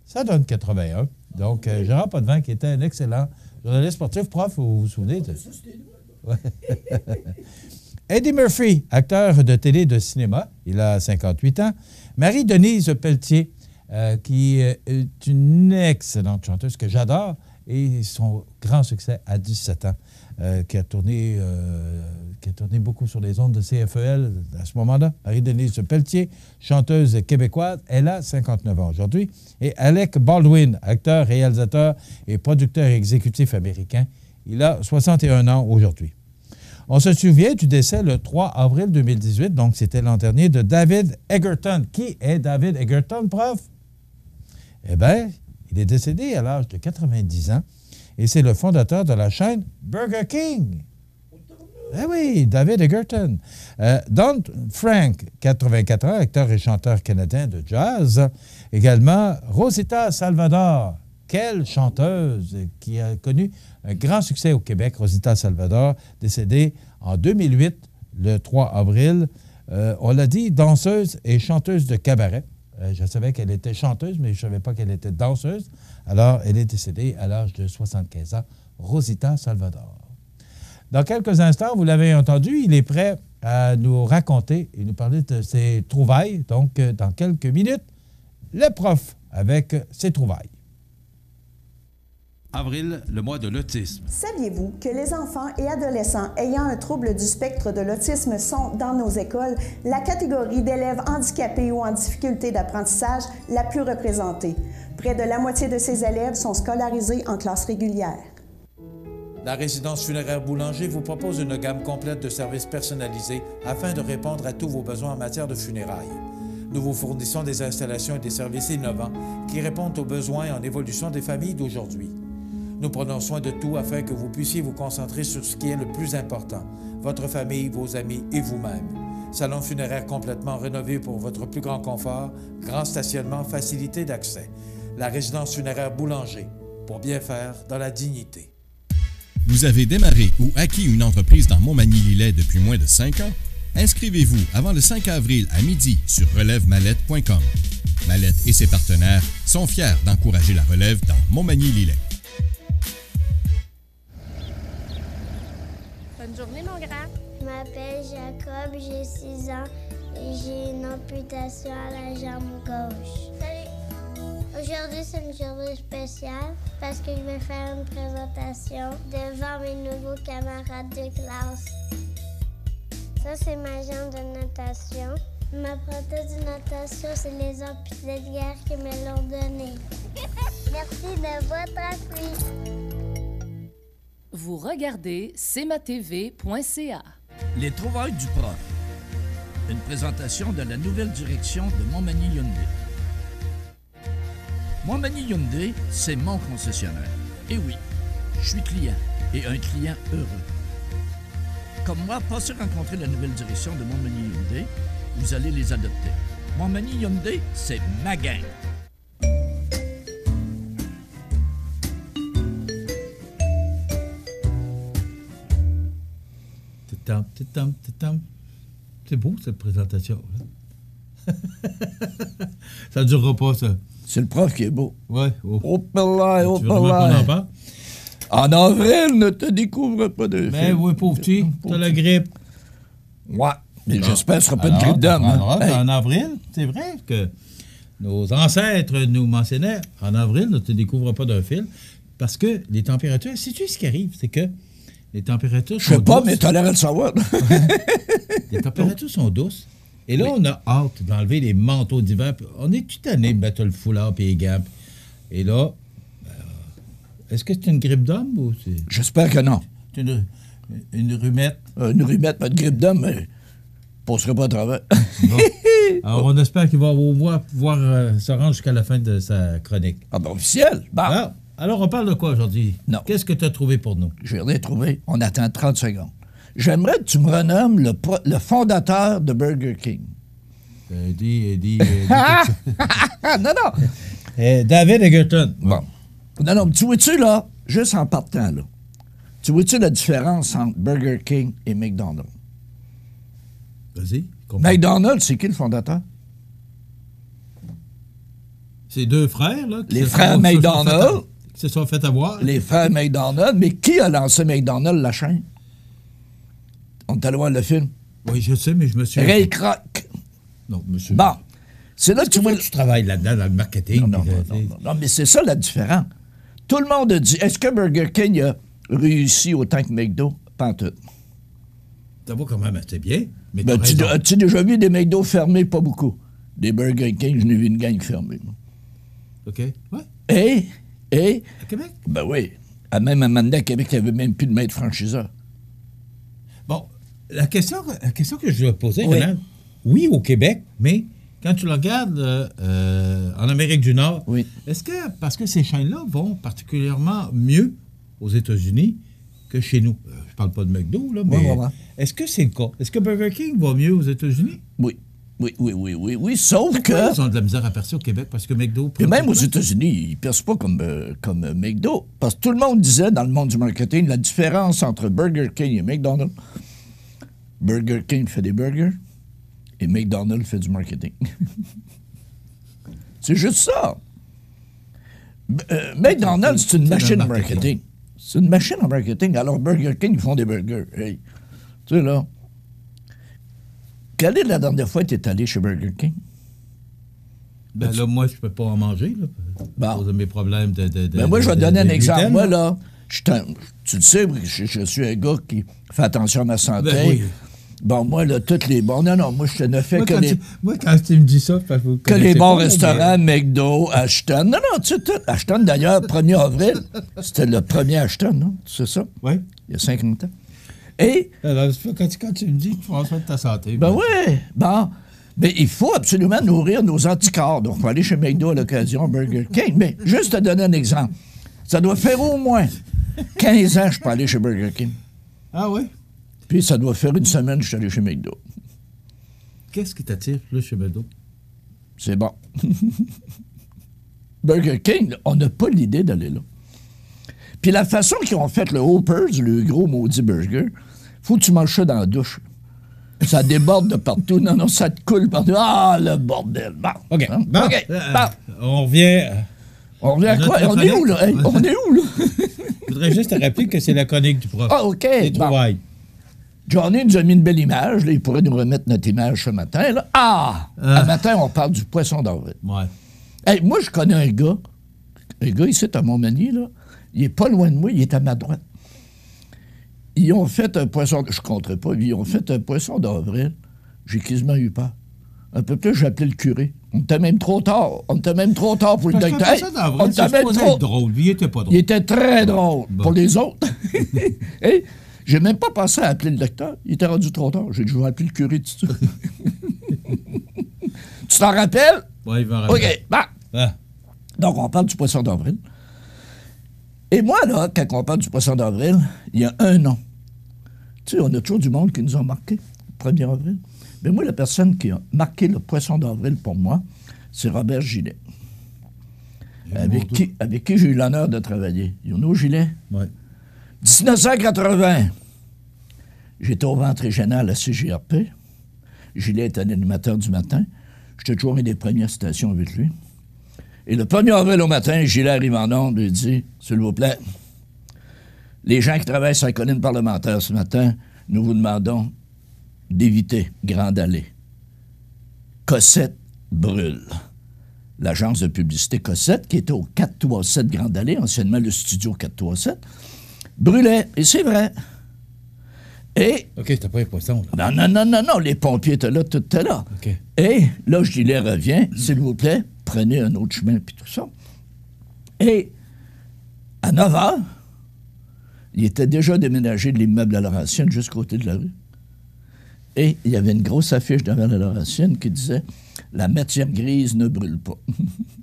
ça donne 81. Donc, Gérard Potvin, qui était un excellent journaliste sportif, prof, vous vous souvenez de ça? Ouais. Eddie Murphy, acteur de télé et de cinéma, il a 58 ans. Marie-Denise Pelletier, qui est une excellente chanteuse que j'adore, et son grand succès à 17 ans, qui a tourné beaucoup sur les ondes de CFEL à ce moment-là. Marie-Denise Pelletier, chanteuse québécoise, elle a 59 ans aujourd'hui. Et Alec Baldwin, acteur, réalisateur et producteur exécutif américain, il a 61 ans aujourd'hui. On se souvient du décès le 3 avril 2018, donc c'était l'an dernier, de David Egerton. Qui est David Egerton, prof? Eh bien, il est décédé à l'âge de 90 ans et c'est le fondateur de la chaîne Burger King. Eh oui, David Egerton. Don Frank, 84 ans, acteur et chanteur canadien de jazz. Également, Rosita Salvador. Quelle chanteuse qui a connu un grand succès au Québec, Rosita Salvador, décédée en 2008, le 3 avril. On l'a dit, danseuse et chanteuse de cabaret. Je savais qu'elle était chanteuse, mais je ne savais pas qu'elle était danseuse. Alors, elle est décédée à l'âge de 75 ans, Rosita Salvador. Dans quelques instants, vous l'avez entendu, il est prêt à nous raconter et nous parler de ses trouvailles. Donc, dans quelques minutes, le prof avec ses trouvailles. Avril, le mois de l'autisme. Saviez-vous que les enfants et adolescents ayant un trouble du spectre de l'autisme sont, dans nos écoles, la catégorie d'élèves handicapés ou en difficulté d'apprentissage la plus représentée? Près de la moitié de ces élèves sont scolarisés en classe régulière. La résidence funéraire Boulanger vous propose une gamme complète de services personnalisés afin de répondre à tous vos besoins en matière de funérailles. Nous vous fournissons des installations et des services innovants qui répondent aux besoins en évolution des familles d'aujourd'hui. Nous prenons soin de tout afin que vous puissiez vous concentrer sur ce qui est le plus important, votre famille, vos amis et vous-même. Salon funéraire complètement rénové pour votre plus grand confort, grand stationnement, facilité d'accès. La résidence funéraire Boulanger, pour bien faire dans la dignité. Vous avez démarré ou acquis une entreprise dans Montmagny-Lillet depuis moins de 5 ans? Inscrivez-vous avant le 5 avril à midi sur relèvemallette.com. Mallette et ses partenaires sont fiers d'encourager la relève dans Montmagny-Lillet. Bonne journée, mon grand. Je m'appelle Jacob, j'ai 6 ans et j'ai une amputation à la jambe gauche. Salut! Aujourd'hui, c'est une journée spéciale parce que je vais faire une présentation devant mes nouveaux camarades de classe. Ça, c'est ma jambe de natation. Ma prothèse de natation, c'est les amputés de guerre qui me l'ont donnée. Merci de votre appui. Vous regardez cmatv.ca. Les trouvailles du prof. Une présentation de la nouvelle direction de Montmagny Hyundai. Montmagny Hyundai, c'est mon concessionnaire. Et oui, je suis client et un client heureux. Comme moi, passez rencontrer la nouvelle direction de Montmagny Hyundai, vous allez les adopter. Montmagny Hyundai, c'est ma gang. C'est beau, cette présentation. Ça ne durera pas, ça. C'est le prof qui est beau. Ouais. Oh, pelaille, oh, Tu veux vraiment qu'on en pelaille. parle? En avril, ne te découvre pas de Mais film. oui, pauvre petit, t'as la grippe. Ouais, mais j'espère que ce sera pas une Alors, grippe d'homme. t'apprendras Hey. qu'en avril, c'est vrai que nos ancêtres nous mentionnaient, en avril, ne te découvre pas d'un fil, parce que les températures, sais-tu ce qui arrive? C'est que les températures Je sais sont pas, douces. mais t'as l'air de le savoir. Les températures sont douces. Et là, on a hâte d'enlever les manteaux d'hiver. Puis on est tout tanné de mettre le foulard et les gants. Et là, est-ce que c'est une grippe d'homme ou c'est... J'espère que non. C'est une rumette? Une rumette, pas de grippe d'homme, mais je passerai pas à travers. Bon. Alors, on espère qu'il va au moins pouvoir se rendre jusqu'à la fin de sa chronique. Ah ben officiel. Bon. Alors, on parle de quoi aujourd'hui? Non. Qu'est-ce que tu as trouvé pour nous? Je vais rien trouver. On attend 30 secondes. J'aimerais que tu me renommes le fondateur de Burger King. Non, non. David Egerton. Bon. Non, non, tu vois-tu, là, juste en partant, là, tu vois-tu la différence entre Burger King et McDonald's? Vas-y. McDonald's, c'est qui le fondateur? C'est deux frères, là. Les frères McDonald. Qui se sont fait avoir. Les frères McDonald. Mais qui a lancé McDonald's, la chaîne? On est allé voir le film. Oui, je sais, mais je me suis... Ray Kroc. Non, monsieur. Bon. C'est là que tu vois... Tu travailles là-dedans, dans le marketing. Non, mais c'est ça la différence. Tout le monde a dit, est-ce que Burger King a réussi autant que McDo? Pas en tout. Ça va quand même assez bien. Mais Ben, as-tu déjà vu des McDo fermés? Pas beaucoup. Des Burger King, je n'ai vu une gang fermée. moi. OK. Ouais. Et... À Québec? Ben oui. Même à Manda, à Québec, il n'y avait même plus de maître franchiseur. Bon, la question que je dois poser, Oui. Renan, oui, au Québec, mais quand tu le regardes en Amérique du Nord, est-ce que, parce que ces chaînes-là vont particulièrement mieux aux États-Unis que chez nous? Je parle pas de McDo, là, mais Ouais. est-ce que c'est le cas? Est-ce que Burger King va mieux aux États-Unis? Oui, sauf que... Ils ont de la misère à percer au Québec parce que McDo... Et même aux États-Unis, ils ne percent pas comme McDo. Parce que tout le monde disait, dans le monde du marketing, la différence entre Burger King et McDonald's, Burger King fait des burgers et McDonald's fait du marketing. C'est juste ça. McDonald's, c'est une machine en marketing. C'est une machine en marketing. Alors, Burger King, ils font des burgers. Hey. Tu sais, là... Quelle est la dernière fois que tu es allé chez Burger King? Ben là, moi, je peux pas en manger, là. À cause de mes problèmes de moi, je vais te donner un exemple. gluten, Moi, là, tu le sais, je suis un gars qui fait attention à ma santé. Ben oui. Bon, moi, là, toutes les bons... Non, moi, je ne fais Moi, quand tu me dis ça... Parce que, vous que les connaissez bons pas, restaurants, McDo, Ashton. Non, tu sais, tout. Ashton, d'ailleurs, 1er avril, c'était le premier Ashton, non? C'est ça? Oui. Il y a 50 ans. Et... Alors, quand tu me dis que tu prends soin de ta santé... Ben oui, bon... Mais il faut absolument nourrir nos anticorps. Donc, on va aller chez McDo à l'occasion, Burger King. Mais juste te donner un exemple. Ça doit faire au moins 15 ans que je peux aller chez Burger King. Ah oui? Puis ça doit faire une semaine que je suis allé chez McDo. Qu'est-ce qui t'attire plus chez McDo? C'est bon. Burger King, on n'a pas l'idée d'aller là. Puis la façon qu'ils ont fait le Hoppers, le gros maudit burger, faut que tu manges ça dans la douche. Ça déborde de partout. Non, ça te coule partout. Ah, le bordel. Bon. OK. Hein? Bon. OK. Bon. On revient... On revient à quoi? On est où, là? Hey, on est où, là? Je voudrais juste te rappeler que c'est la chronique du prof. Ah, OK. Les trouvailles. Johnny nous a mis une belle image. Là. Il pourrait nous remettre notre image ce matin. Là. Ce matin, on parle du poisson d'avril. Ouais. Hey, moi, je connais un gars ici, à Montmagny, là. Il est pas loin de moi, il est à ma droite. Ils ont fait un poisson... Je ne compterai pas. Ils ont fait un poisson d'avril. J'ai quasiment eu peur. Un peu plus, j'ai appelé le curé. On était même trop tard. On était même trop tard pour le docteur. Hey, on était même trop drôle. Lui, il était pas drôle. Il était très drôle. Bon. Pour les autres. Hey, j'ai même pas pensé à appeler le docteur. Il était rendu trop tard. J'ai dit, je vais appeler le curé tout de suite. Tu t'en rappelles? Oui, il va en rappeler. OK. Bah. Donc, on parle du poisson d'avril. Et moi, là, quand on parle du poisson d'avril, il y a un nom. Tu sais, on a toujours du monde qui nous a marqué le 1er avril. Mais moi, la personne qui a marqué le poisson d'avril pour moi, c'est Robert Gillet. Avec qui j'ai eu l'honneur de travailler. Youno Gillet? Oui. 1980, j'étais au ventre régional à CGRP. Gillet était un animateur du matin. J'étais toujours une des premières stations avec lui. Et le 1er avril au matin, Gillet arrive en ondes et dit, « S'il vous plaît, les gens qui travaillent sur la colline parlementaire ce matin, nous vous demandons d'éviter Grande Allée. Cossette brûle. » L'agence de publicité Cossette, qui était au 437 Grande Allée, anciennement le studio 437, brûlait. Et c'est vrai. Et... OK, c'était pas les poissons, là. Non. Les pompiers étaient là, tout était là. OK. Et là, Gillet revient. S'il vous plaît, prenez un autre chemin, puis tout ça. Et à 9 h, il était déjà déménagé de l'immeuble à Laurentienne jusqu'à côté de la rue. Et il y avait une grosse affiche devant la Laurentienne qui disait « La matière grise ne brûle pas. »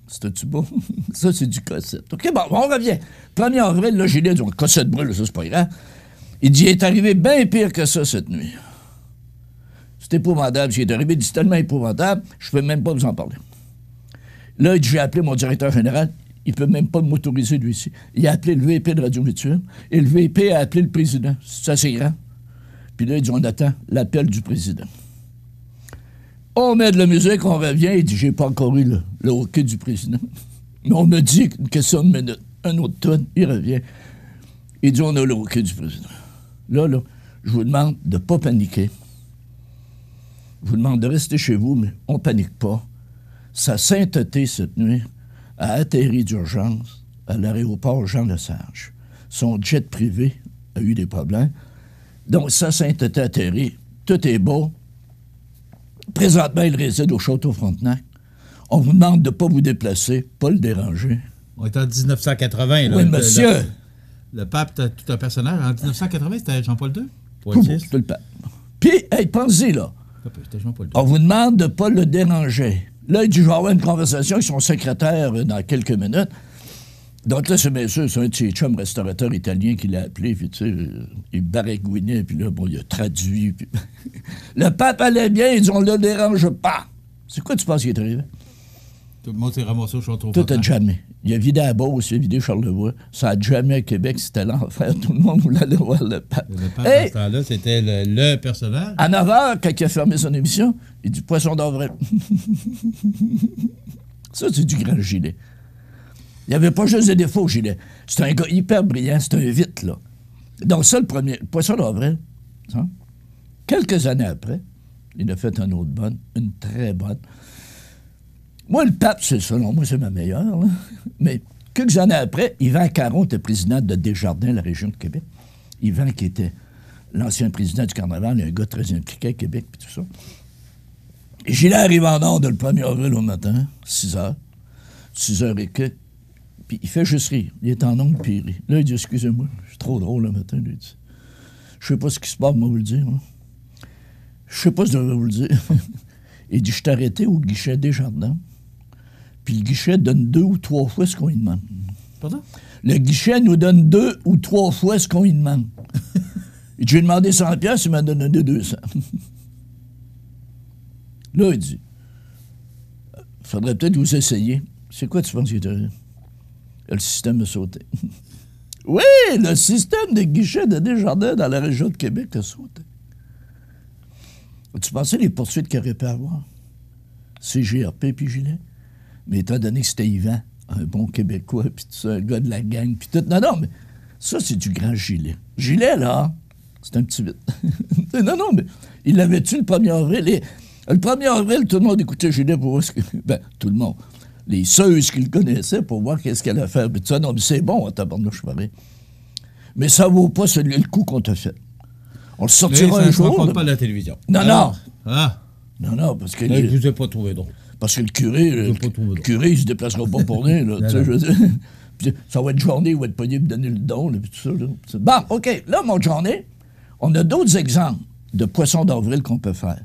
C'était-tu beau? Ça, c'est du Cossette. OK, bon, on revient. 1er avril, là, Gillet dit « Cossette brûle, ça, c'est pas grave. » Il dit « Il est arrivé bien pire que ça cette nuit. » C'est épouvantable. Ce qui est arrivé, il dit « C'est tellement épouvantable, je peux même pas vous en parler. » Là, il dit « J'ai appelé mon directeur général. Il peut même pas m'autoriser, lui, ici. » Il a appelé le VP de Radio Mutuelle. Et le VP a appelé le président. C'est assez grand. Puis là, il dit, on attend l'appel du président. On met de la musique, on revient. Il dit, j'ai pas encore eu le OK du président. Mais on me dit une question de minute. Un autre tonne, il revient. Il dit, on a le OK du président. Là, je vous demande de ne pas paniquer. Je vous demande de rester chez vous, mais on ne panique pas. Sa sainteté, cette nuit, a atterri d'urgence à l'aéroport Jean-Lesage. Son jet privé a eu des problèmes. Donc, sa sainteté atterri, tout est beau. Présentement, il réside au Château Frontenac. On vous demande de ne pas vous déplacer, pas le déranger. On est en 1980, là. Oui, monsieur. Le pape, tout un personnage. En 1980, c'était Jean-Paul II? C'était le pape. Puis, hey, pensez, là. C'était Jean-Paul II. On vous demande de ne pas le déranger. Là, il dit, je vais avoir une conversation avec son secrétaire dans quelques minutes. Donc là, c'est bien sûr, c'est un de ses chums restaurateurs italien qui l'a appelé, puis tu sais, il baragouinait, puis là, bon, il a traduit. Puis... Le pape allait bien, il dit, on ne le dérange pas. C'est quoi tu penses qui est arrivé? Tout le monde s'est ramassé au Château Tout a jamais. Il a vidé à Beauce, il a vidé Charlevoix. Ça a jamais à Québec, c'était l'enfer. Tout le monde voulait aller voir le pape. Le pape, à ce temps-là, c'était le personnage. À 9 h, quand il a fermé son émission, il dit, poisson d'avril. Ça, c'est du grand Gillet. Il n'y avait pas juste des défauts, Gillet. C'est un gars hyper brillant, c'est un vite, là. Donc ça, le premier, poisson d'avril, hein? Quelques années après, il a fait une autre bonne, une très bonne. Moi, le pape, c'est selon moi, c'est ma meilleure, là. Mais quelques années après, Yvan Caron était président de Desjardins, la région de Québec. Yvan, qui était l'ancien président du Carnaval, un gars très impliqué à Québec, puis tout ça. Et Gillet arrive en onde le 1er avril au matin, 6 h. 6 h et quelques. Puis il fait juste rire. Il est en ongle, puis il rit. Là, il dit, excusez-moi, je suis trop drôle le matin. Lui, il dit, je sais pas ce qui se passe, moi, vous le dire. Hein. Je sais pas si je devrais vous le dire. Il dit, je suis arrêté au guichet Desjardins. Puis le guichet donne 2 ou 3 fois ce qu'on lui demande. Pardon? Le guichet nous donne 2 ou 3 fois ce qu'on lui demande. Il dit, j'ai demandé 100$, il m'a donné 200. Là, il dit, faudrait peut-être vous essayer. C'est quoi tu penses qu'il est arrivé? Le système a sauté. Oui, le système de guichet de Desjardins dans la région de Québec a sauté. Tu pensais les poursuites qu'il aurait pu avoir? CGRP puis Gilet? Mais étant donné que c'était Yvan, un bon Québécois, puis tout ça, un gars de la gang, puis tout. Non, mais ça, c'est du grand Gilet. Gilet, là, c'est un petit vite. non, mais il l'avait-tu le 1er avril? Le 1er avril, tout le monde écoutait Gilet pour voir ce que... Ben, tout le monde. Les seuls qui le connaissaient pour voir qu'est-ce qu'elle a fait. Puis ça, non, mais c'est bon, tabarnouche, pareil. Mais ça vaut pas le coup qu'on t'a fait. On le sortira un jour. Ça ne pas à la télévision. Non. Ah. Non, parce que... Là, je vous ai pas trouvé drôle. Parce que le curé, il se déplacera pas pour rien, là. Je veux dire. Puis ça va être journée où il va être pogné pour donner le don, là, puis tout ça, là. Bon, OK. Là, mon journée, on a d'autres exemples de poissons d'avril qu'on peut faire.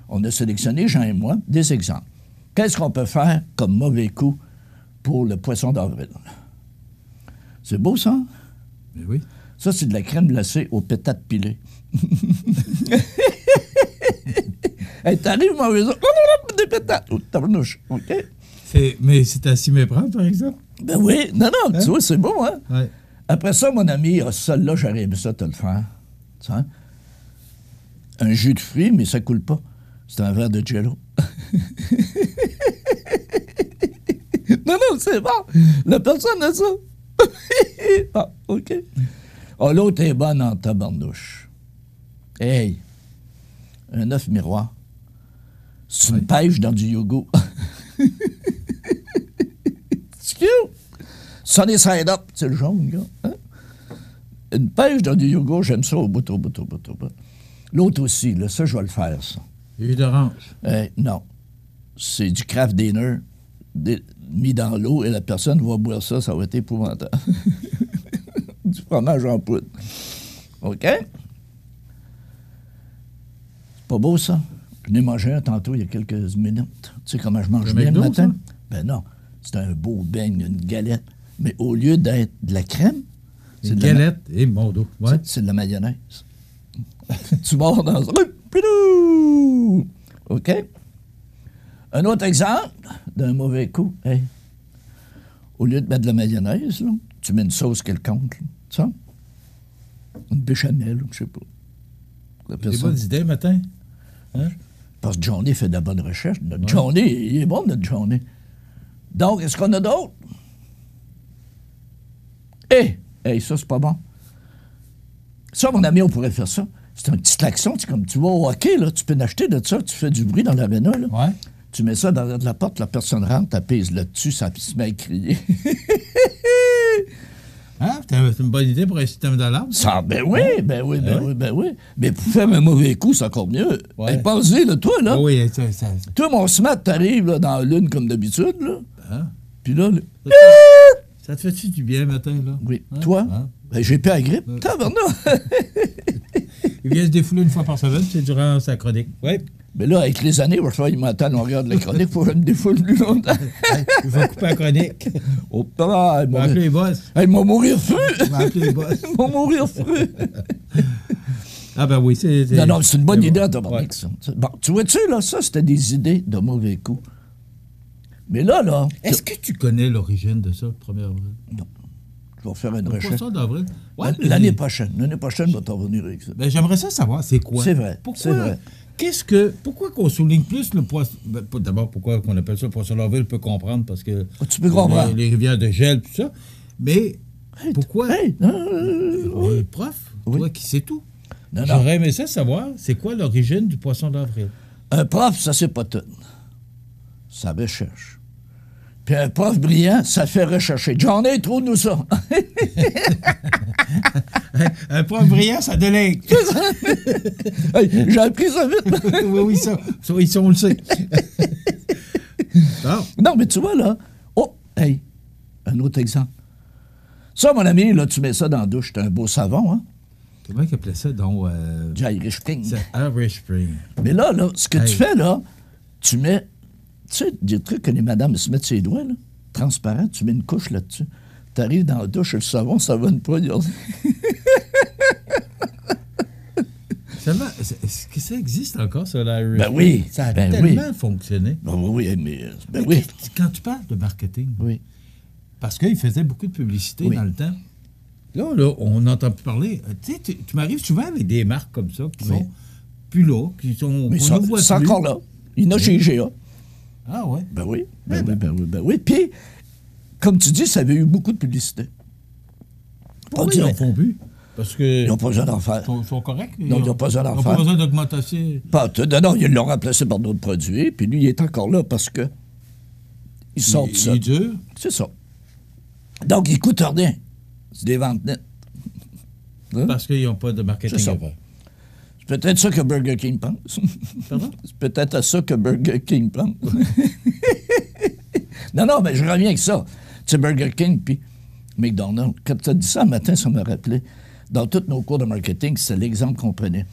On a sélectionné, Jean et moi, des exemples. Qu'est-ce qu'on peut faire comme mauvais coup pour le poisson d'avril? C'est beau, ça? Mais oui. Ça, c'est de la crème glacée aux pétates pilées. Hey, t'arrives, ma maison, des pétates. Oh, tabarnouche, OK? Mais c'est à s'y méprendre, par exemple? Ben oui. Non, tu vois, c'est beau, hein? Ouais. Après ça, mon ami, celle-là, j'aurais aimé ça te le faire. Tu sais? Un jus de fruits, mais ça coule pas. C'est un verre de Jello. non, c'est bon. La personne a ça. Ah, OK. Oh, l'autre est bonne en tabarnouche. Hey, un œuf miroir. C'est une pêche dans du yogourt. C'est cute. Sunny side up, c'est le jaune, gars. Hein? Une pêche dans du yogourt, j'aime ça au bout. L'autre aussi, là, ça, je vais le faire, ça. Jus d'orange. Non. C'est du craft dinner mis dans l'eau et la personne va boire ça, ça va être épouvantable. Du fromage en poudre. OK? C'est pas beau, ça? Je n'ai mangé un tantôt il y a quelques minutes. Tu sais comment je mange bien le matin? Ça? Ben non. C'est un beau beigne, une galette. Mais au lieu d'être de la crème, c'est une galette et mon dos. Ouais. C'est de la mayonnaise. Tu mords dans un... Pidou! OK? Un autre exemple d'un mauvais coup. Hey. Au lieu de mettre de la mayonnaise, là, tu mets une sauce quelconque. Là. Ça? Une béchamel, je sais pas. Des bonnes idées, matin? Hein? Parce que Johnny fait de la bonne recherche. Notre Johnny, il est bon, notre Johnny. Donc, est-ce qu'on a d'autres? Hey, ça, c'est pas bon. Ça, mon ami, on pourrait faire ça. C'est un petit klaxon. Comme tu vas au hockey, là, tu peux en acheter de ça. Tu fais du bruit dans l'aréna. Ouais. Tu mets ça dans la porte, la personne rentre, t'apaises là-dessus, ça se met à crier. Ah, c'est une bonne idée pour un système d'alarme? Ça, ben oui. Mais pour faire un mauvais coup, c'est encore mieux. Ouais. Hey, pensez, là, toi, là. Oui, toi, mon smart, t'arrives là, dans la lune comme d'habitude, là. Hein? Puis là, ça te fait-tu du bien matin, là? Oui. Hein? Toi? Hein? Ben, j'ai pas la grippe. Il vient se défouler une fois par semaine, c'est durant sa chronique. Oui. Mais là, avec les années, il va falloir qu'il m'entende en regard de la chronique pour que je me défoule plus longtemps. Il va couper la chronique. Oh, pas il va appeler les boss. Il m'a mourir fru. Il va appeler les boss. Il m'a mourir fru. Ah ben oui, c'est... Non, c'est une bonne idée à tabarnak, ça. Bon, tu vois-tu, là, ça, c'était des idées de mauvais coups. Mais là... Est-ce que tu connais l'origine de ça, le 1er avril? Non. Je vais faire une recherche. Poisson d'avril? Ouais, l'année prochaine. L'année prochaine, je vais t'en revenir avec ça. Ben, j'aimerais ça savoir, c'est quoi? C'est vrai, c'est vrai. Pourquoi qu'on souligne plus le poisson... Ben, d'abord, pourquoi qu'on appelle ça le poisson d'avril, je peux comprendre, parce que... Tu peux comprendre. Les rivières de gel, tout ça. Mais pourquoi... prof, toi qui sais tout. J'aurais aimé ça savoir, c'est quoi l'origine du poisson d'avril? Un prof, ça c'est pas tout. Ça recherche. Puis un prof brillant, ça fait rechercher. Johnny, trouve-nous ça. Un prof brillant, ça délègue. Hey, j'ai appris ça vite. Oui, ça, on le sait. Non, mais tu vois, là... Oh, hey, un autre exemple. Ça, mon ami, là, tu mets ça dans la douche. C'est un beau savon, hein? Comment ils appelaient ça, donc... Du Irish Spring. C'est Irish Spring. Mais là, ce que tu fais, là, tu mets... Tu sais, des trucs que les madames se mettent ses doigts, là, transparent, tu mets une couche là-dessus. Tu arrives dans la douche, le savon, ça va pas. Est-ce que ça existe encore, ça, l'Irish? Ben oui. Ça a tellement fonctionné. Ben oui, mais oui. Quand tu parles de marketing, oui. parce qu'il faisait beaucoup de publicité dans le temps, Là, on n'entend plus parler. Tu sais, tu m'arrives souvent avec des marques comme ça qui sont plus là, qui sont... Mais c'est encore là. Il y en a chez IGA. Ah ouais? Ben oui. Oui. Puis, comme tu dis, ça avait eu beaucoup de publicité. Pourquoi ils n'en font plus? Parce que... Ils n'ont pas besoin d'en faire. Ils sont corrects? Non, ils n'ont pas besoin d'en faire. Ils n'ont pas besoin d'augmentation? Non, ils l'ont remplacé par d'autres produits, puis lui, il est encore là parce que ils sortent ça. Il est dur? C'est ça. Donc, il ne coûte rien. C'est des ventes nettes. Hein? Parce qu'ils n'ont pas de marketing à faire. C'est peut-être ça que Burger King pense. Pardon? C'est peut-être à ça que Burger King pense. Non, mais je reviens avec ça. Tu sais, Burger King, puis McDonald's. Quand tu as dit ça un matin, ça m'a rappelé. Dans tous nos cours de marketing, c'est l'exemple qu'on prenait.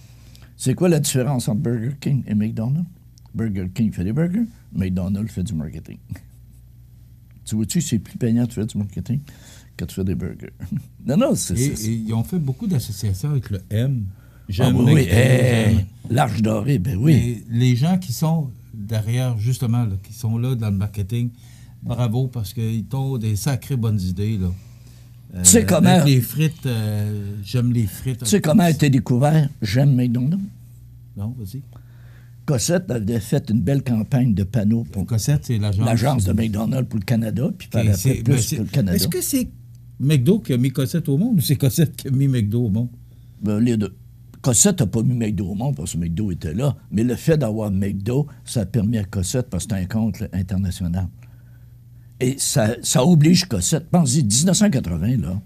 C'est quoi la différence entre Burger King et McDonald's? Burger King fait des burgers, McDonald's fait du marketing. Tu vois-tu, c'est plus payant de faire du marketing que de faire des burgers. Non, c'est ça. Et ils ont fait beaucoup d'associations avec le M. J'aime l'Arche dorée, ben oui. Et les gens qui sont derrière, justement, là, qui sont là dans le marketing, bravo, parce qu'ils ont des sacrées bonnes idées, là. Tu sais comment... Avec les frites, j'aime les frites. Tu sais comment a été découvert J'aime McDonald's? Non, vas-y. Cossette avait fait une belle campagne de panneaux pour... Cossette, c'est l'agence de McDonald's pour le Canada, puis par après, plus pour le Canada. Est-ce que c'est McDo qui a mis Cossette au monde ou c'est Cossette qui a mis McDo au monde? Ben, les deux. Cossette n'a pas mis McDo au monde parce que McDo était là, mais le fait d'avoir McDo, ça a permis à Cossette, parce que c'est un compte international. Et ça oblige Cossette. Pensez, 1980, là,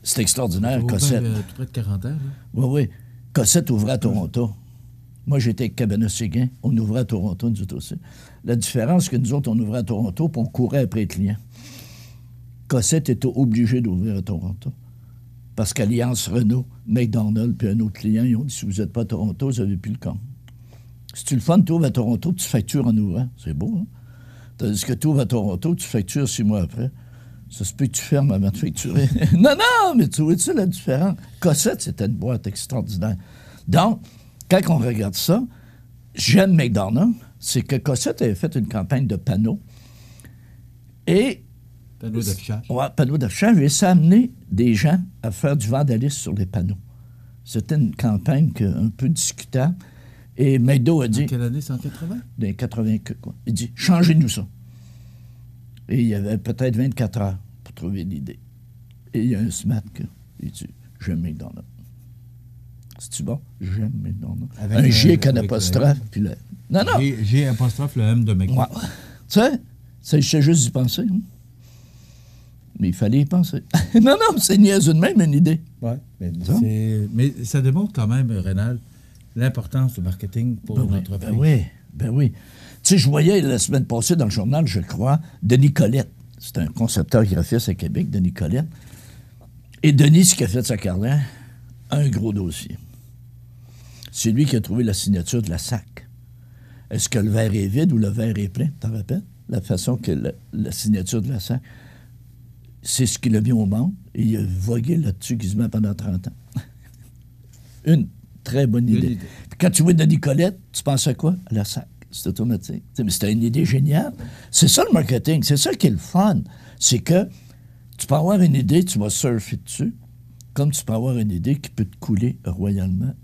c'est extraordinaire, Cossette. Tout près de 40 ans, là. Oui. Cossette ouvrait à Toronto. Moi, j'étais avec Cabana-Séguin. On ouvrait à Toronto, nous autres aussi. La différence, c'est que nous autres, on ouvrait à Toronto, puis on courait après les clients. Cossette était obligé d'ouvrir à Toronto. Parce qu'Alliance Renault, McDonald's, puis un autre client, ils ont dit, si vous n'êtes pas à Toronto, vous n'avez plus le compte. Si tu le fun, tu ouvres à Toronto, tu factures en ouvrant. C'est beau, hein? Tandis que tu ouvres à Toronto, tu factures 6 mois après. Ça se peut que tu fermes avant de facturer. Non, mais tu vois-tu la différence? Cossette, c'était une boîte extraordinaire. Donc, quand on regarde ça, j'aime McDonald's, c'est que Cossette avait fait une campagne de panneaux. Et... Panneaux d'affichage. Oui, panneaux d'affichage. Et ça a amené des gens à faire du vandalisme sur les panneaux. C'était une campagne un peu discutable. Et McDo a dit... En quelle année, c'est en 80? Dans les 80, quoi. Il dit, changez-nous ça. Et il y avait peut-être 24 heures pour trouver l'idée. Et il y a un smart il dit, j'aime McDonald's. C'est-tu bon? J'aime McDonald's. Avec un G qu'un apostrophe, puis le... Non. G apostrophe, le M de McDonald's. Ouais. Tu sais, ça, je sais juste d'y penser. Hein? Mais il fallait y penser. Non, c'est niaiseux de même, une idée. Oui, mais ça démontre quand même, Rénal, l'importance du marketing pour l'entreprise. Ben oui. Tu sais, je voyais la semaine passée dans le journal, je crois, Denis Colette. C'est un concepteur graphiste à Québec, Denis Colette. Et Denis, ce qu'il a fait de sa carrière, un gros dossier. C'est lui qui a trouvé la signature de la SAC. Est-ce que le verre est vide ou le verre est plein? T'en rappelles? La façon que la signature de la SAC, c'est ce qu'il a mis au monde. Et il a vogué là-dessus quasiment pendant 30 ans. Une très bonne idée. Puis quand tu vois Denis Colette, tu penses à quoi? À la SAC. C'est automatique. Mais c'était une idée géniale. C'est ça le marketing. C'est ça qui est le fun. C'est que tu peux avoir une idée, tu vas surfer dessus, comme tu peux avoir une idée qui peut te couler royalement.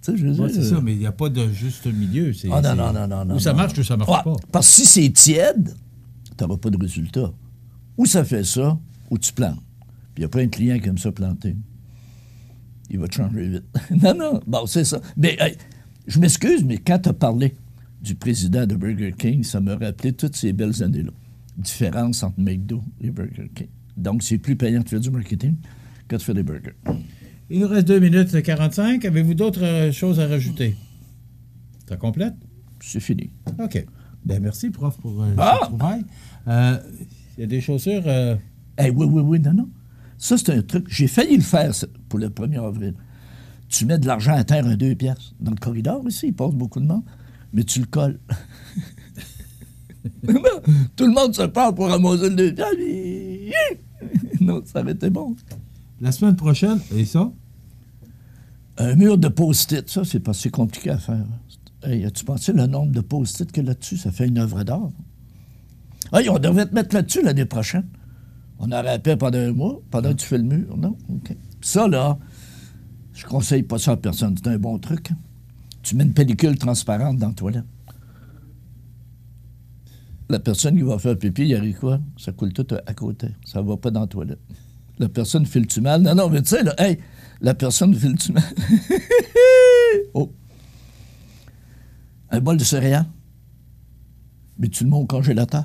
C'est ça, mais il n'y a pas de juste milieu. Non. Ou ça marche ou ça ne marche pas. Parce que si c'est tiède, tu n'auras pas de résultat. Ou ça fait ça, ou tu plantes. Puis il y a plein de clients qui aiment ça planter. Il va te changer vite. Non. Bon, c'est ça. Mais je m'excuse, mais quand tu as parlé du président de Burger King, ça m'a rappelé toutes ces belles années-là. Différence entre McDo et Burger King. Donc, c'est plus payant de faire du marketing que de faire des burgers. Il nous reste 2 minutes 45. Avez-vous d'autres choses à rajouter? Ça complète? C'est fini. OK. Bien, merci, prof, pour ce travail. Il y a des chaussures... Oui, non. Ça, c'est un truc... J'ai failli le faire pour le 1er avril. Tu mets de l'argent à terre à 2 piastres. Dans le corridor, ici, il passe beaucoup de monde. Mais tu le colles. Tout le monde se parle pour ramasser le 2 piastres. Non, ça aurait été bon. La semaine prochaine, et ça? Un mur de post-it, ça, c'est pas si compliqué à faire. Hey, as-tu pensé le nombre de post-it qu'il y a là-dessus? Ça fait une œuvre d'art. Hey, on devrait te mettre là-dessus l'année prochaine. On aurait appelé pendant un mois, pendant que tu fais le mur, non? OK. Ça, là, je conseille pas ça à personne. C'est un bon truc. Hein? Tu mets une pellicule transparente dans la toilette. La personne qui va faire pipi, il arrive quoi? Ça coule tout à côté. Ça va pas dans la toilette. La personne file-tu mal? Non, mais tu sais, là, hey, la personne file-tu mal? Oh! Un bol de céréales. Mais tu le mets au congélateur.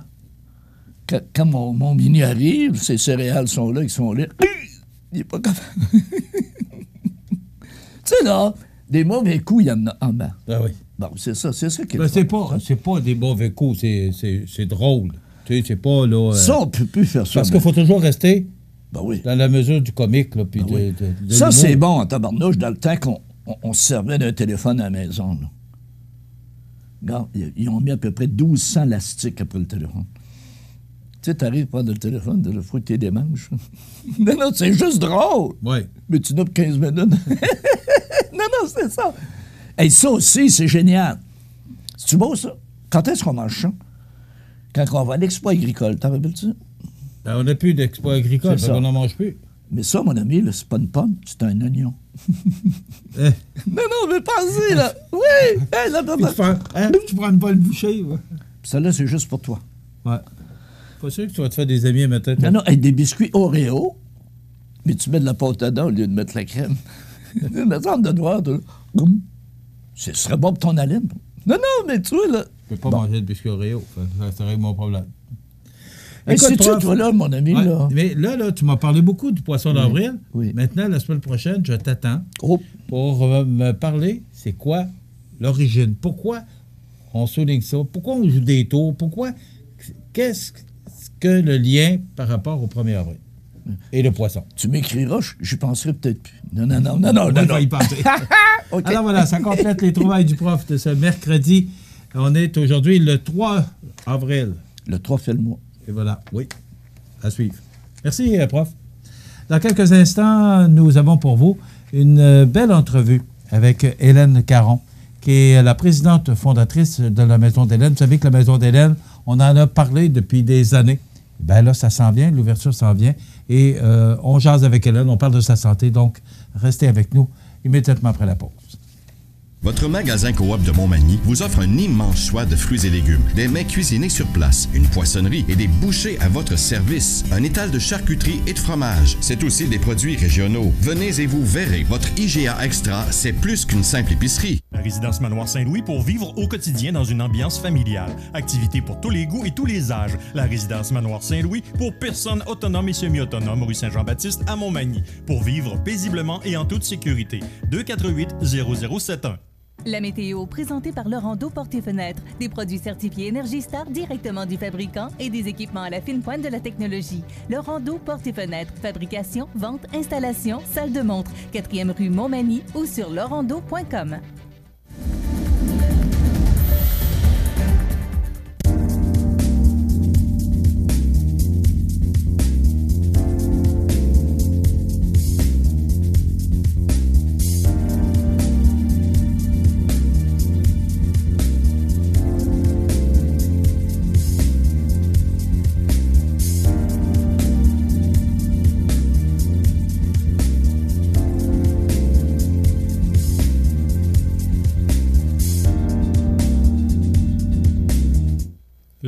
Quand mon mini arrive, ces céréales sont là, ils sont là. Il n'est pas capable. Tu sais, là, des mauvais coups, il y en a en bas. Ah oui. Bon, c'est ça qui est ben, c'est pas des mauvais coups, c'est drôle. Tu sais, c'est pas, là... Ça, on peut plus faire ça. Parce qu'il faut toujours rester ben oui. dans la mesure du comique, là, puis ben oui. Ça, c'est bon en tabarnouche, dans le temps qu'on se servait d'un téléphone à la maison, là. Regarde, ils ont mis à peu près 1200 lastiques après le téléphone. Tu sais, t'arrives à prendre le téléphone, de le fouetter des manches. Non, c'est juste drôle. Oui. Mais tu n'as pas 15 minutes. non, c'est ça. Et ça aussi, c'est génial. C'est-tu beau, ça? Quand est-ce qu'on mange ça? Quand on va à l'expo agricole, t'en rappelles-tu? Ben, on n'a plus d'expo agricole, on n'en mange plus. Mais ça, mon ami, là, c'est pas une pomme, c'est un oignon. Non, mais pensez, là. Oui! Hey, là, tu prends une bonne bouchée. Ouais. Celle-là, c'est juste pour toi. Ouais. Pas sûr que tu vas te faire des amis maintenant. Non, avec des biscuits Oreo, mais tu mets de la pâte à dents au lieu de mettre la crème. Attends de voir, ce serait bon pour ton haleine. Non, mais tu vois, là... Je peux pas manger de biscuits Oreo. Ça règle mon problème. C'est tout, toi, là, mon ami, ouais, là. Mais là, tu m'as parlé beaucoup du poisson d'avril. Oui. Maintenant, la semaine prochaine, je t'attends pour me parler, c'est quoi l'origine? Pourquoi on souligne ça? Pourquoi on joue des tours? Qu'est-ce que le lien par rapport au 1er avril? Et le poisson. Tu m'écriras, j'y penserai peut-être plus. Non. On va y penser. Okay. Alors voilà, ça complète les trouvailles du prof de ce mercredi. On est aujourd'hui le 3 avril. Le 3 fait le mois. Et voilà, oui, à suivre. Merci, prof. Dans quelques instants, nous avons pour vous une belle entrevue avec Hélène Caron, qui est la présidente fondatrice de la Maison d'Hélène. Vous savez que la Maison d'Hélène, on en a parlé depuis des années. Bien là, ça s'en vient, l'ouverture s'en vient. Et on jase avec Hélène, on parle de sa santé. Donc, restez avec nous immédiatement après la pause. Votre magasin Coop de Montmagny vous offre un immense choix de fruits et légumes, des mets cuisinés sur place, une poissonnerie et des bouchers à votre service, un étal de charcuterie et de fromage. C'est aussi des produits régionaux. Venez et vous verrez, votre IGA Extra, c'est plus qu'une simple épicerie. La résidence Manoir Saint-Louis pour vivre au quotidien dans une ambiance familiale. Activités pour tous les goûts et tous les âges. La résidence Manoir Saint-Louis pour personnes autonomes et semi-autonomes, rue Saint-Jean-Baptiste à Montmagny. Pour vivre paisiblement et en toute sécurité. 248-0071. La météo, présentée par Laurando Portes et Fenêtres. Des produits certifiés Énergie Star directement du fabricant et des équipements à la fine pointe de la technologie. Laurando Portes et Fenêtres. Fabrication, vente, installation, salle de montre. 4e rue Montmagny ou sur laurando.com.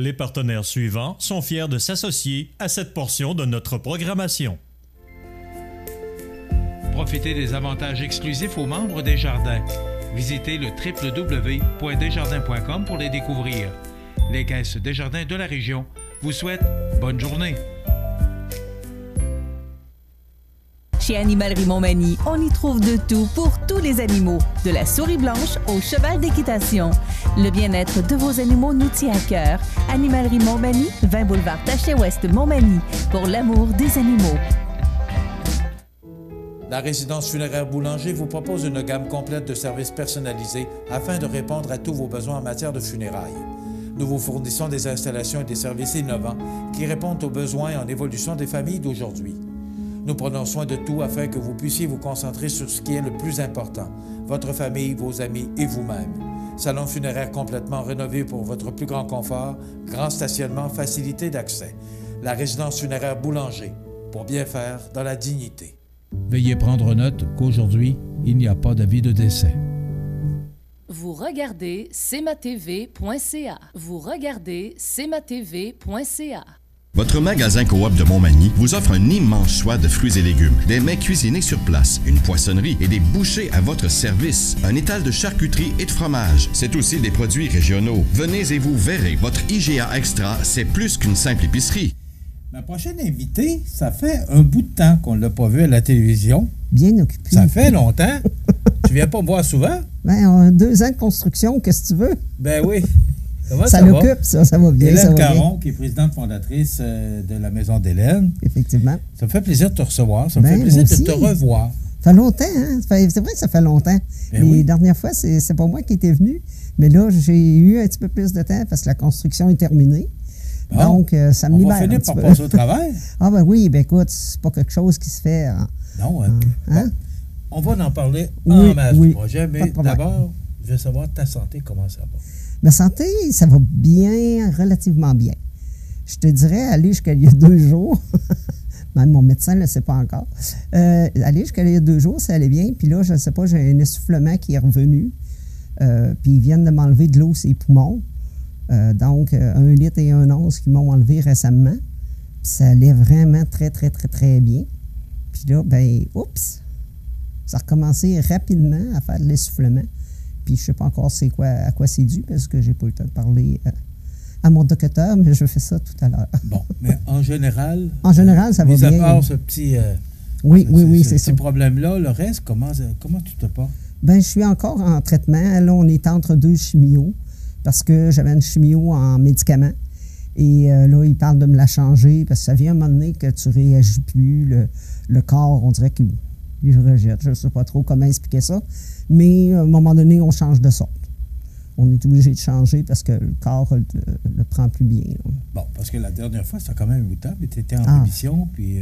Les partenaires suivants sont fiers de s'associer à cette portion de notre programmation. Profitez des avantages exclusifs aux membres des Jardins. Visitez le www.desjardins.com pour les découvrir. Les caisses Desjardins de la région vous souhaitent bonne journée. Chez Animalerie Montmagny, on y trouve de tout pour tous les animaux, de la souris blanche au cheval d'équitation. Le bien-être de vos animaux nous tient à cœur. Animalerie Montmagny, 20 boulevard Taché-Ouest Montmagny, pour l'amour des animaux. La résidence funéraire Boulanger vous propose une gamme complète de services personnalisés afin de répondre à tous vos besoins en matière de funérailles. Nous vous fournissons des installations et des services innovants qui répondent aux besoins en évolution des familles d'aujourd'hui. Nous prenons soin de tout afin que vous puissiez vous concentrer sur ce qui est le plus important, votre famille, vos amis et vous-même. Salon funéraire complètement rénové pour votre plus grand confort, grand stationnement, facilité d'accès. la résidence funéraire Boulanger, pour bien faire dans la dignité. Veuillez prendre note qu'aujourd'hui, il n'y a pas d'avis de décès. Vous regardez cmatv.ca. Vous regardez cmatv.ca. Votre magasin Coop de Montmagny vous offre un immense choix de fruits et légumes, des mets cuisinés sur place, une poissonnerie et des bouchers à votre service, un étal de charcuterie et de fromage. C'est aussi des produits régionaux. Venez et vous verrez, votre IGA Extra, c'est plus qu'une simple épicerie. Ma prochaine invitée, ça fait un bout de temps qu'on ne l'a pas vue à la télévision. Bien occupée. Ça fait longtemps. Tu viens pas me voir souvent? Ben, on a 2 ans de construction, qu'est-ce que tu veux? Ben oui. Ça l'occupe, ça va bien. Hélène Caron, qui est présidente fondatrice de la Maison d'Hélène. Effectivement. Ça me fait plaisir de te recevoir. Ça me fait plaisir de te revoir. Ça fait longtemps, hein? C'est vrai que ça fait longtemps. Les dernières fois, c'est pas moi qui étais venu. Mais là, j'ai eu un petit peu plus de temps parce que la construction est terminée. Bon, donc, ça me libère. On va finir par passer au travail. Ah ben oui, ben écoute, c'est pas quelque chose qui se fait... Non, hein? Bon, on va en parler en masse du projet, mais d'abord, je veux savoir ta santé, comment ça va? Ma santé, ça va bien, relativement bien. Je te dirais, aller jusqu'à il y a 2 jours, même mon médecin ne le sait pas encore, aller jusqu'à il y a 2 jours, ça allait bien, puis là, je ne sais pas, j'ai un essoufflement qui est revenu, puis ils viennent de m'enlever de l'eau sur les poumons, donc 1 litre et 1 once qu'ils m'ont enlevé récemment, puis ça allait vraiment très, très, très, très bien. Puis là, ben, oups, ça a recommencé rapidement à faire de l'essoufflement. Puis je ne sais pas encore à quoi c'est dû, parce que je n'ai pas eu le temps de parler à mon docteur, mais je fais ça tout à l'heure. Bon, mais en général... En général, ça va bien. Mis à part ce petit... oui, c'est ça. Ce problème-là, le reste, comment tu te portes? Bien, je suis encore en traitement. Là, on est entre 2 chimios, parce que j'avais une chimio en médicaments. Et là, ils parlent de me la changer, parce que ça vient à un moment donné que tu ne réagis plus. Le corps, on dirait qu'il rejette. Je ne sais pas trop comment expliquer ça. Mais à un moment donné, on change de sorte. On est obligé de changer parce que le corps le prend plus bien. Là. Bon, parce que la dernière fois, ça a quand même 8 ans, mais tu étais en rémission, puis...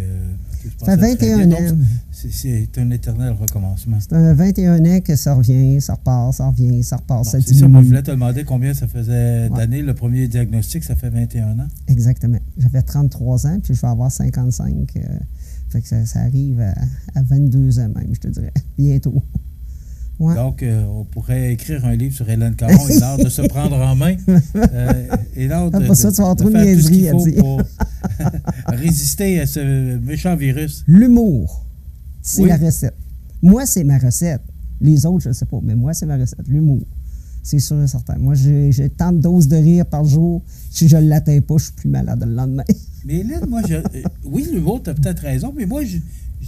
ça fait 21 ans. C'est un éternel recommencement. C'est un 21 ans que ça revient, ça repart, ça revient, ça repart, ça diminue. C'est ça, moi, je voulais te demander combien ça faisait d'années. Le premier diagnostic, ça fait 21 ans. Exactement. J'avais 33 ans, puis je vais avoir 55. Fait que ça arrive à 22 ans même, je te dirais, bientôt. Ouais. Donc, on pourrait écrire un livre sur Hélène Caron et l'art de se prendre en main. Et l'art de, ça, tu vas de faire tout ce qu'il faut pour résister à ce méchant virus. L'humour, c'est la recette. Moi, c'est ma recette. Les autres, je ne sais pas, mais moi, c'est ma recette. L'humour, c'est sûr et certain. Moi, j'ai tant de doses de rire par jour. Si je ne l'atteins pas, je suis plus malade le lendemain. Mais Hélène, moi, oui, l'humour, tu as peut-être raison, mais moi, je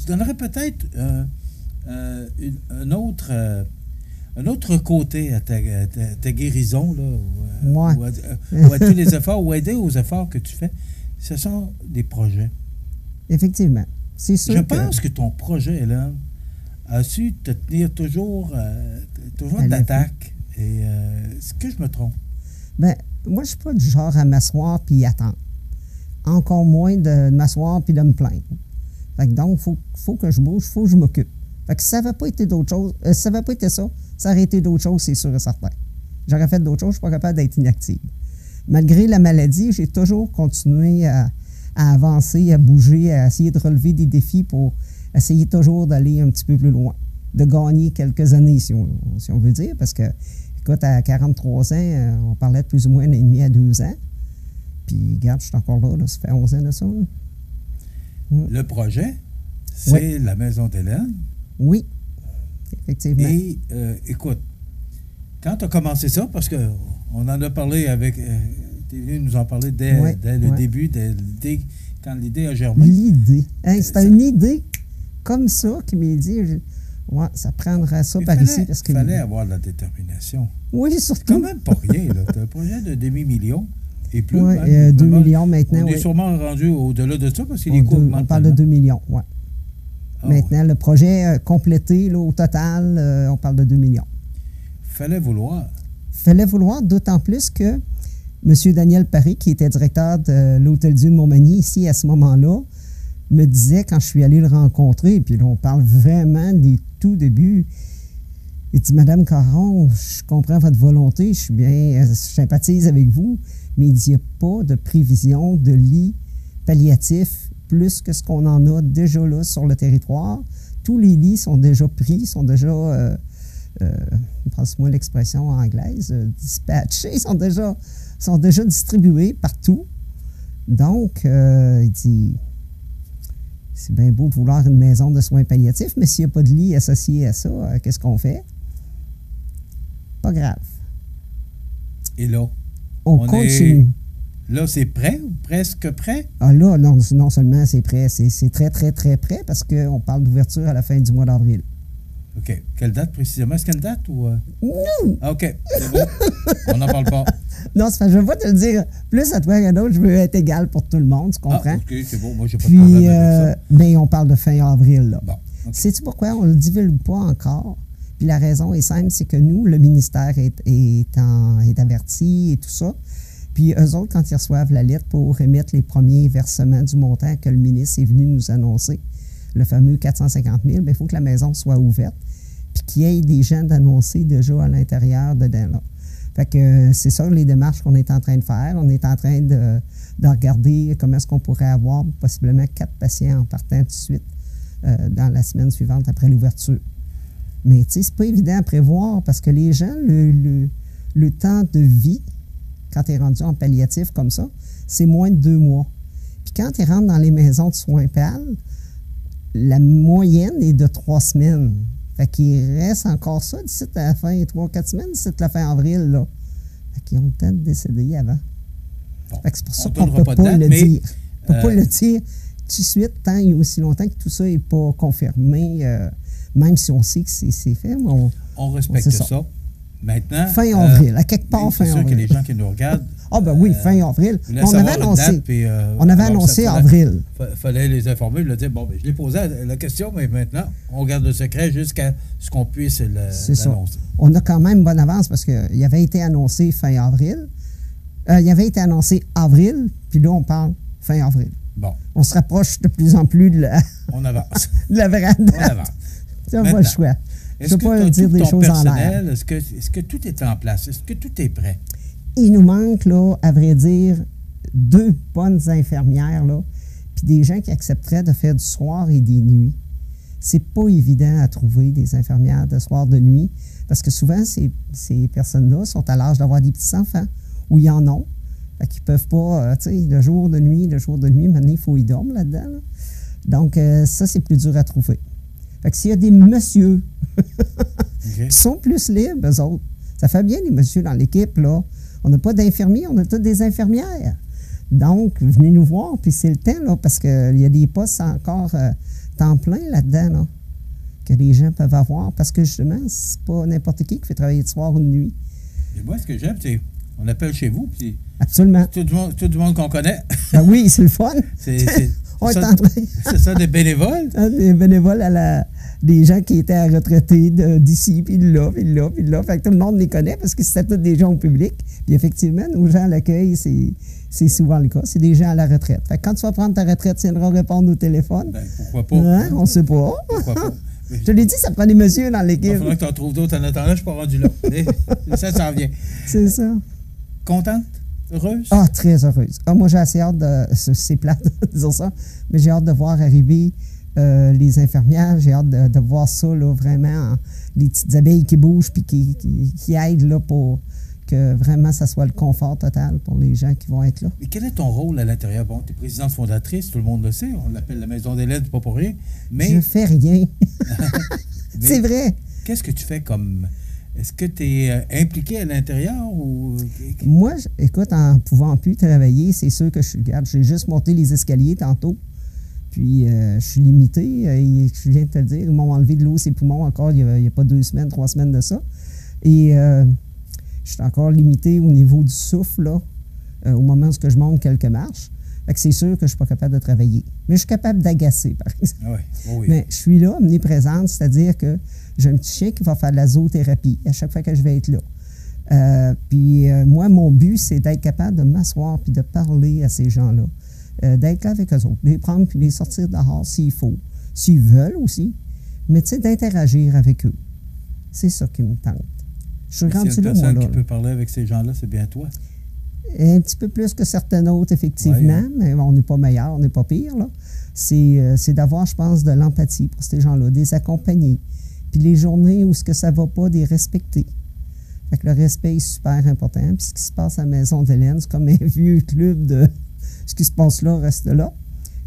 donnerais peut-être... un autre côté à ta guérison, là, ou à tous les efforts, ou aider aux efforts que tu fais, ce sont des projets. Effectivement. C'est sûr. Je pense que ton projet, Hélène, a su te tenir toujours d'attaque. Et est-ce que je me trompe? Bien, moi, je ne suis pas du genre à m'asseoir puis attendre. Encore moins de m'asseoir puis de me plaindre. Fait que donc, il faut que je bouge, il faut que je m'occupe. Fait que si ça n'avait pas été d'autre chose, si ça n'avait pas été ça aurait été d'autres choses, c'est sûr et certain. J'aurais fait d'autres choses, je ne suis pas capable d'être inactive. Malgré la maladie, j'ai toujours continué à avancer, à bouger, à essayer de relever des défis pour essayer toujours d'aller un petit peu plus loin, de gagner quelques années, si on veut dire, parce que, écoute, à 43 ans, on parlait de plus ou moins 1 an et demi à 2 ans. Puis, regarde, je suis encore là, ça fait 11 ans de ça. Le projet, c'est la Maison d'Hélène. Oui, effectivement. Et écoute, quand tu as commencé ça, parce qu'on en a parlé avec... tu es venu nous en parler dès le début, quand l'idée a germé. L'idée. Hein, c'était une idée comme ça qui m'est dit, ça prendra ça par ici. Parce qu'il fallait avoir de la détermination. Oui, surtout. C'est quand même pas rien. Tu as un projet de demi-million. Et plus. Oui, 2 millions maintenant. On est sûrement rendu au-delà de ça parce que les coûts augmentent. On parle de 2 millions, oui. Maintenant, le projet complété, là, au total, on parle de 2 millions. Fallait vouloir. Fallait vouloir, d'autant plus que M. Daniel Paré, qui était directeur de l'Hôtel-Dieu de Montmagny, ici, à ce moment-là, me disait, quand je suis allé le rencontrer, puis là, on parle vraiment des tout débuts, il dit, Madame Caron, je comprends votre volonté, je sympathise avec vous, mais il dit, il n'y a pas de prévision de lit palliatif, plus que ce qu'on en a déjà là sur le territoire. Tous les lits sont déjà pris, sont déjà, passe-moi l'expression anglaise, dispatchés, sont déjà distribués partout. Donc, il dit, c'est bien beau de vouloir une maison de soins palliatifs, mais s'il n'y a pas de lit associé à ça, qu'est-ce qu'on fait? Pas grave. Et là? On continue. Là, c'est prêt ou presque prêt? Ah là, non seulement c'est prêt, c'est très, très, très prêt parce qu'on parle d'ouverture à la fin du mois d'avril. OK. Quelle date précisément? Est-ce qu'il y a une date ou... Non! Ah, OK. C'est bon. On n'en parle pas. Non, je ne veux pas te le dire plus à toi qu'à d'autres. Je veux être égal pour tout le monde, tu comprends? Ah, OK, c'est bon. Moi, je n'ai pas de problème avec ça. Mais on parle de fin avril, là. Bon. Okay. Sais-tu pourquoi on ne le divulgue pas encore? Puis la raison est simple, c'est que nous, le ministère est averti et tout ça. Puis eux autres, quand ils reçoivent la lettre pour émettre les premiers versements du montant que le ministre est venu nous annoncer, le fameux 450 000, il faut que la maison soit ouverte, puis qu'il y ait des gens d'annoncer déjà à l'intérieur dedans. Là. Fait que c'est ça les démarches qu'on est en train de faire. On est en train de regarder comment est-ce qu'on pourrait avoir possiblement 4 patients en partant tout de suite dans la semaine suivante après l'ouverture. Mais tu sais, c'est pas évident à prévoir parce que les gens, le temps de vie, quand tu es rendu en palliatif comme ça, c'est moins de 2 mois. Puis quand tu rentres dans les maisons de soins PAL, la moyenne est de 3 semaines. Fait qu'il reste encore ça d'ici à la fin, 3-4 semaines, d'ici à la fin avril, là. Fait qu'ils ont peut-être décédé avant. Bon, fait que c'est pour ça qu'on ne peut pas le dire. On ne peut pas le dire tout de suite, tant et aussi longtemps que tout ça n'est pas confirmé, même si on sait que c'est fait. On respecte ça. Maintenant, fin avril, à quelque part fin avril. C'est sûr que les gens qui nous regardent... Ah ben oui, fin avril. On avait annoncé, avril. Il fallait les informer, leur dire, bon, ben, je l'ai posé la question, mais maintenant, on garde le secret jusqu'à ce qu'on puisse l'annoncer. On a quand même bonne avance parce qu'il avait été annoncé fin avril. Il avait été annoncé avril, puis là, on parle fin avril. Bon. On se rapproche de plus en plus de la... On avance. de la vraie date. On avance. Ça va le choix. Je ne peux pas dire des choses en l'air. Est-ce que tout est en place? Est-ce que tout est prêt? Il nous manque, là, à vrai dire, 2 bonnes infirmières, là, puis des gens qui accepteraient de faire du soir et des nuits. C'est pas évident à trouver des infirmières de soir, de nuit, parce que souvent, ces personnes-là sont à l'âge d'avoir des petits-enfants, ou ils en ont. Fait qu'ils peuvent pas, tu sais, le jour de nuit, maintenant, il faut y dormir là-dedans. Là. Donc, ça, c'est plus dur à trouver. Fait que s'il y a des messieurs qui sont plus libres, eux autres, ça fait bien les messieurs dans l'équipe, là. On n'a pas d'infirmiers, on a tous des infirmières. Donc, venez nous voir, puis c'est le temps, là, parce qu'il y a des postes encore temps plein là-dedans, là, que les gens peuvent avoir, parce que justement, c'est pas n'importe qui fait travailler de soir ou de nuit. Et moi, ce que j'aime, c'est on appelle chez vous, puis absolument. Tout le monde qu'on connaît. Ben oui, c'est le fun. C'est ça, des bénévoles? Des bénévoles des gens qui étaient retraités d'ici, puis de là, puis de là, puis de là. Fait que tout le monde les connaît parce que c'était tous des gens au public. Puis effectivement, nos gens à l'accueil, c'est souvent le cas. C'est des gens à la retraite. Fait que quand tu vas prendre ta retraite, tu viendras répondre au téléphone. Ben, pourquoi pas? Hein? On ne sait pas. Pourquoi pas? Je te l'ai dit, ça prend des messieurs dans l'équipe. Il faudra que tu en trouves d'autres en attendant, je ne suis pas rendu là. Ça s'en vient. C'est ça. Contente? Heureuse? Ah, très heureuse. Ah, moi, j'ai assez hâte de... C'est plate de dire ça, mais j'ai hâte de voir arriver les infirmières. J'ai hâte de voir ça, là, vraiment, les petites abeilles qui bougent puis qui aident là, pour que vraiment ça soit le confort total pour les gens qui vont être là. Mais quel est ton rôle à l'intérieur? Bon, tu es présidente fondatrice, tout le monde le sait, on l'appelle la Maison des Lettres, pas pour rien. Mais... Je fais rien. C'est vrai. Qu'est-ce que tu fais comme... Est-ce que tu es impliqué à l'intérieur ou... Moi, écoute, en pouvant plus travailler, c'est sûr que j'ai juste monté les escaliers tantôt. Puis, je suis limité. Je viens de te le dire, ils m'ont enlevé de l'eau ses poumons encore il n'y a pas 2 semaines, 3 semaines de ça. Et je suis encore limité au niveau du souffle, là, au moment où je monte quelques marches. Fait que c'est sûr que je ne suis pas capable de travailler. Mais je suis capable d'agacer, par exemple. Ah ouais. Oh oui. Mais je suis là, omniprésente, c'est-à-dire que j'ai un petit chien qui va faire de la zoothérapie à chaque fois que je vais être là. Moi, mon but, c'est d'être capable de m'asseoir puis de parler à ces gens-là. D'être là avec eux autres, les prendre puis les sortir dehors s'il faut, s'ils veulent aussi. Mais tu sais, d'interagir avec eux. C'est ça qui me tente. Je suis rendu là, moi, là. Qui peut parler avec ces gens-là, c'est bien toi? Un petit peu plus que certaines autres, effectivement, mais on n'est pas meilleur, on n'est pas pire, là. C'est d'avoir, je pense, de l'empathie pour ces gens-là, des accompagner. Puis les journées où ce que ça ne va pas, des respecter. Fait que le respect est super important. Puis ce qui se passe à la Maison d'Hélène, c'est comme un vieux club de ce qui se passe là reste là.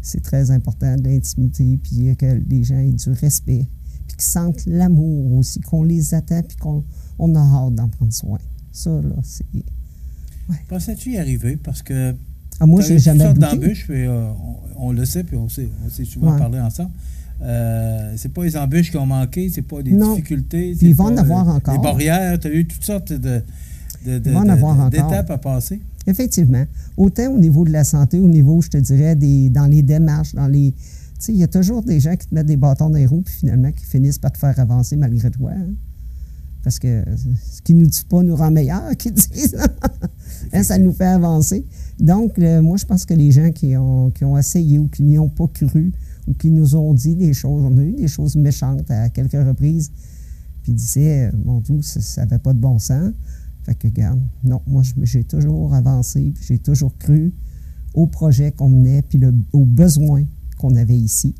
C'est très important, de l'intimité, puis que les gens aient du respect, puis qu'ils sentent l'amour aussi, qu'on les attend, puis qu'on a hâte d'en prendre soin. Ça, là, c'est... Ouais. Pensais-tu y arriver? Parce que... Ah, moi, j'ai jamais sortes douté. d'embûches, puis on le sait, puis on s'est souvent parlé ensemble. C'est pas les embûches qui ont manqué, c'est pas les difficultés. Puis ils vont en avoir encore. Les barrières, tu as eu toutes sortes d'étapes à passer. Effectivement. Autant au niveau de la santé, au niveau, je te dirais, dans les démarches, dans les... Tu sais, il y a toujours des gens qui te mettent des bâtons dans les roues, puis finalement, qui finissent par te faire avancer malgré toi. Hein? Parce que ce qui ne nous dit pas nous rend meilleurs, qu'ils disent. Hein, ça nous fait avancer. Donc, moi, je pense que les gens qui ont essayé ou qui n'y ont pas cru ou qui nous ont dit des choses, on a eu des choses méchantes à quelques reprises, puis ils disaient, mon Dieu, ça n'avait pas de bon sens. Fait que, regarde, non, moi, j'ai toujours avancé, puis j'ai toujours cru au projet qu'on menait, puis aux besoins qu'on avait ici.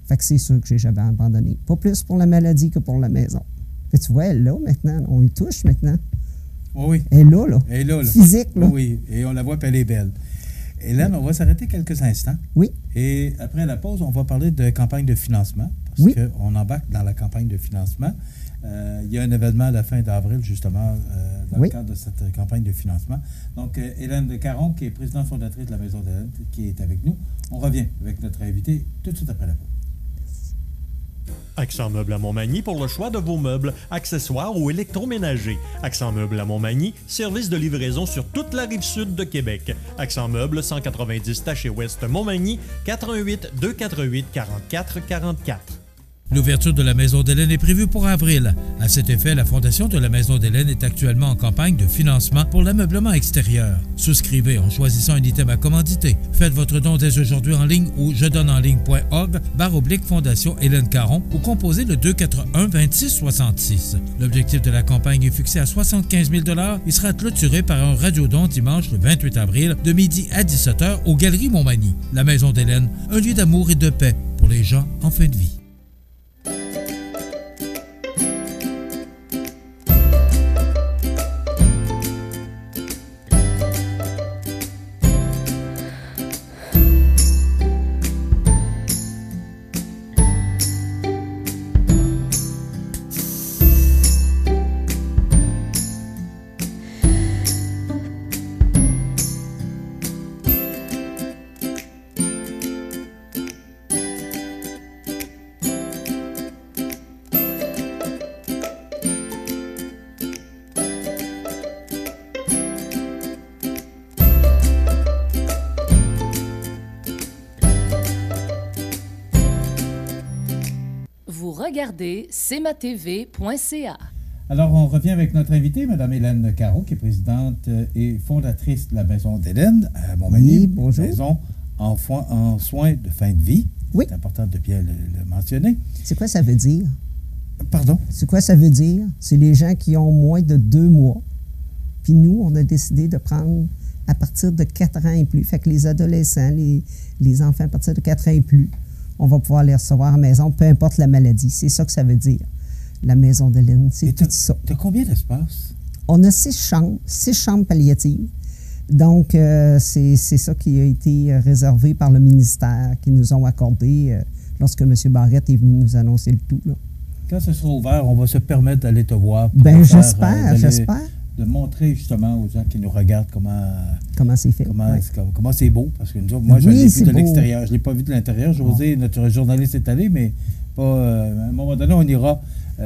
Fait que c'est sûr que j'ai jamais abandonné. Pas plus pour la maladie que pour la maison. Fait que tu vois, elle est là maintenant, on y touche maintenant. Oui. Elle est là, là. Elle est là, là. Physique, là. Oui, et on la voit, puis elle est belle. Hélène, on va s'arrêter quelques instants. Oui. Et après la pause, on va parler de campagne de financement, parce qu'on embarque dans la campagne de financement. Il y a un événement à la fin d'avril, justement, dans le cadre de cette campagne de financement. Donc, Hélène Caron, qui est présidente fondatrice de la Maison d'Hélène, qui est avec nous. On revient avec notre invité tout de suite après la pause. Accent Meubles à Montmagny pour le choix de vos meubles, accessoires ou électroménagers. Accent Meubles à Montmagny, service de livraison sur toute la rive sud de Québec. Accent Meubles, 190 Taché-Ouest Montmagny, 88 248 44 44. L'ouverture de la Maison d'Hélène est prévue pour avril. À cet effet, la Fondation de la Maison d'Hélène est actuellement en campagne de financement pour l'ameublement extérieur. Souscrivez en choisissant un item à commanditer. Faites votre don dès aujourd'hui en ligne au jedonenligne.org/Fondation Hélène Caron ou composez le 241-2666. L'objectif de la campagne est fixé à 75 000 $ et sera clôturé par un radiodon dimanche le 28 avril de midi à 17h aux Galeries Montmagny. La Maison d'Hélène, un lieu d'amour et de paix pour les gens en fin de vie. Regardez cmatv.ca. Alors, on revient avec notre invitée, Mme Hélène Caron, qui est présidente et fondatrice de la Maison d'Hélène à Montmagny. Oui, bonjour. Maison en soins de fin de vie. Oui. C'est important de bien le mentionner. C'est quoi ça veut dire? Pardon? C'est quoi ça veut dire? C'est les gens qui ont moins de 2 mois. Puis nous, on a décidé de prendre à partir de 4 ans et plus. Fait que les adolescents, les enfants à partir de 4 ans et plus, on va pouvoir les recevoir à la maison, peu importe la maladie. C'est ça que ça veut dire, la Maison d'Hélène. C'est tout ça. Tu as combien d'espace? On a 6 chambres palliatives. Donc, c'est ça qui a été réservé par le ministère, qui nous ont accordé lorsque M. Barrette est venu nous annoncer le tout. Là. Quand ce sera ouvert, on va se permettre d'aller te voir. Bien, j'espère. De montrer justement aux gens qui nous regardent comment c'est fait. Comment c'est beau. Parce que moi, je l'ai vu de l'extérieur. Je ne l'ai pas vu de l'intérieur. José, notre journaliste, est allé, mais pas, à un moment donné, on ira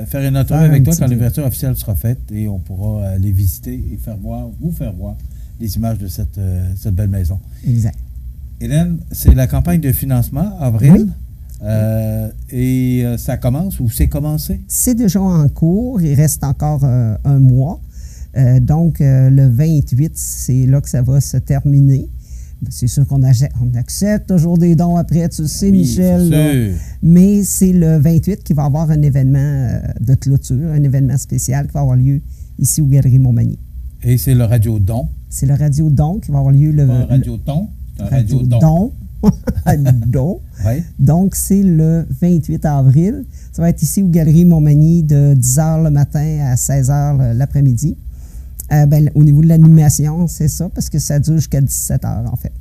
faire une entrevue avec toi quand l'ouverture officielle sera faite et on pourra aller visiter et vous faire voir les images de cette belle maison. Exact. Hélène, c'est la campagne de financement, avril. Oui. Et ça commence ou c'est commencé? C'est déjà en cours. Il reste encore un mois. Donc, le 28, c'est là que ça va se terminer. C'est sûr qu'on accepte toujours des dons après, tu le sais, oui, Michel. Là. Mais c'est le 28 qu'il va y avoir un événement de clôture, un événement spécial qui va avoir lieu ici aux Galeries Montmagny. Et c'est le radio-don. C'est le Radio Don qui va avoir lieu le... Pas Radio Ton, c'est un Radio Don. Don. Oui. Donc, c'est le 28 avril. Ça va être ici aux Galeries Montmagny de 10h le matin à 16h l'après-midi. Au niveau de l'animation, c'est ça, parce que ça dure jusqu'à 17h, en fait.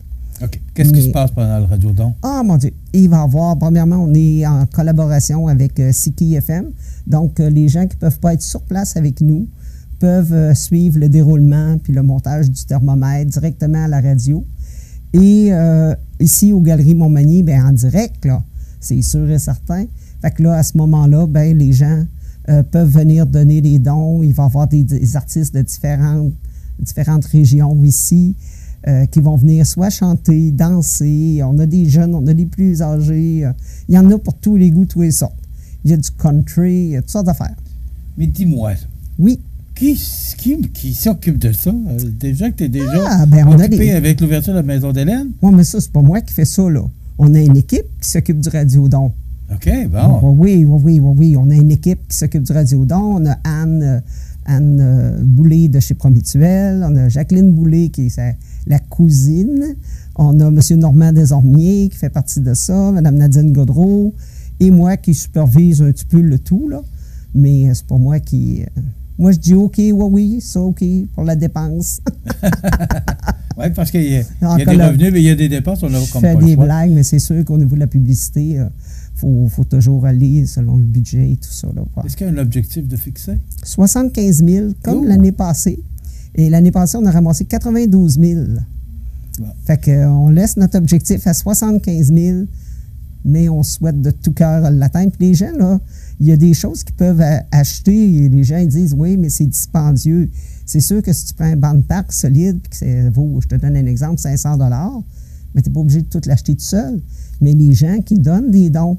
OK. Qu'est-ce qui se passe pendant le Radio Don? Ah, mon Dieu! Il va y avoir, premièrement, on est en collaboration avec Siki FM. Donc, les gens qui ne peuvent pas être sur place avec nous peuvent suivre le déroulement puis le montage du thermomètre directement à la radio. Et ici, aux Galeries Montmagny, en direct, là, c'est sûr et certain. Fait que là, à ce moment-là, les gens peuvent venir donner des dons. Il va y avoir des artistes de différentes régions ici qui vont venir soit chanter, danser. On a des jeunes, on a des plus âgés. Il y en a pour tous les goûts, tous les sortes. Il y a du country, il y a toutes sortes d'affaires. Mais dis-moi. Oui. Qui s'occupe de ça? Déjà que tu es déjà occupé avec l'ouverture de la Maison d'Hélène? Oui, mais ça, c'est pas moi qui fais ça, là. On a une équipe qui s'occupe du Radio-Don. OK, bon. Oui. On a une équipe qui s'occupe du Radio-Don. On a Anne Boulay de chez Promituel. On a Jacqueline Boulay qui est la cousine. On a M. Normand Desormiers qui fait partie de ça. Mme Nadine Godreau. Et moi qui supervise un petit peu le tout, là. Mais c'est pas moi qui... Moi, je dis OK, oui, ça, OK, pour la dépense. Oui, parce qu'il y a des revenus, mais il y a des dépenses, on a comme pas le choix. Je fais des blagues, mais c'est sûr qu'au niveau de la publicité, il faut toujours aller selon le budget et tout ça. Est-ce qu'il y a un objectif de fixer? 75 000, comme l'année passée. Et l'année passée, on a ramassé 92 000. Bon. Fait qu'on laisse notre objectif à 75 000, mais on souhaite de tout cœur l'atteindre. Puis les gens, là, il y a des choses qu'ils peuvent acheter et les gens ils disent « Oui, mais c'est dispendieux. » C'est sûr que si tu prends un banc de parc solide puis que ça vaut, je te donne un exemple, 500 $, mais tu n'es pas obligé de tout l'acheter tout seul. Mais les gens qui donnent des dons,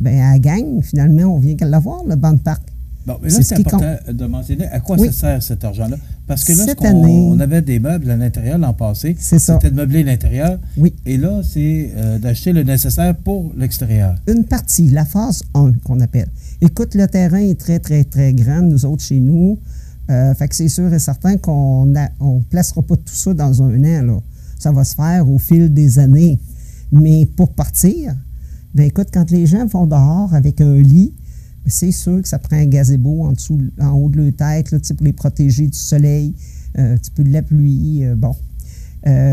à la gang, finalement, on vient qu'à l'avoir, le banc de parc. Bon, mais là, c'est important de mentionner à quoi ça sert cet argent-là. Parce que là, on avait des meubles à l'intérieur l'an passé. C'était de meubler l'intérieur. Oui. Et là, c'est d'acheter le nécessaire pour l'extérieur. Une partie, la phase 1 qu'on appelle. Écoute, le terrain est très, très, très grand, nous autres, chez nous. Fait que c'est sûr et certain qu'on ne placera pas tout ça dans un an, là. Ça va se faire au fil des années. Mais pour partir, écoute, quand les gens vont dehors avec un lit, c'est sûr que ça prend un gazebo en haut de leur tête, là, pour les protéger du soleil, un petit peu de la pluie.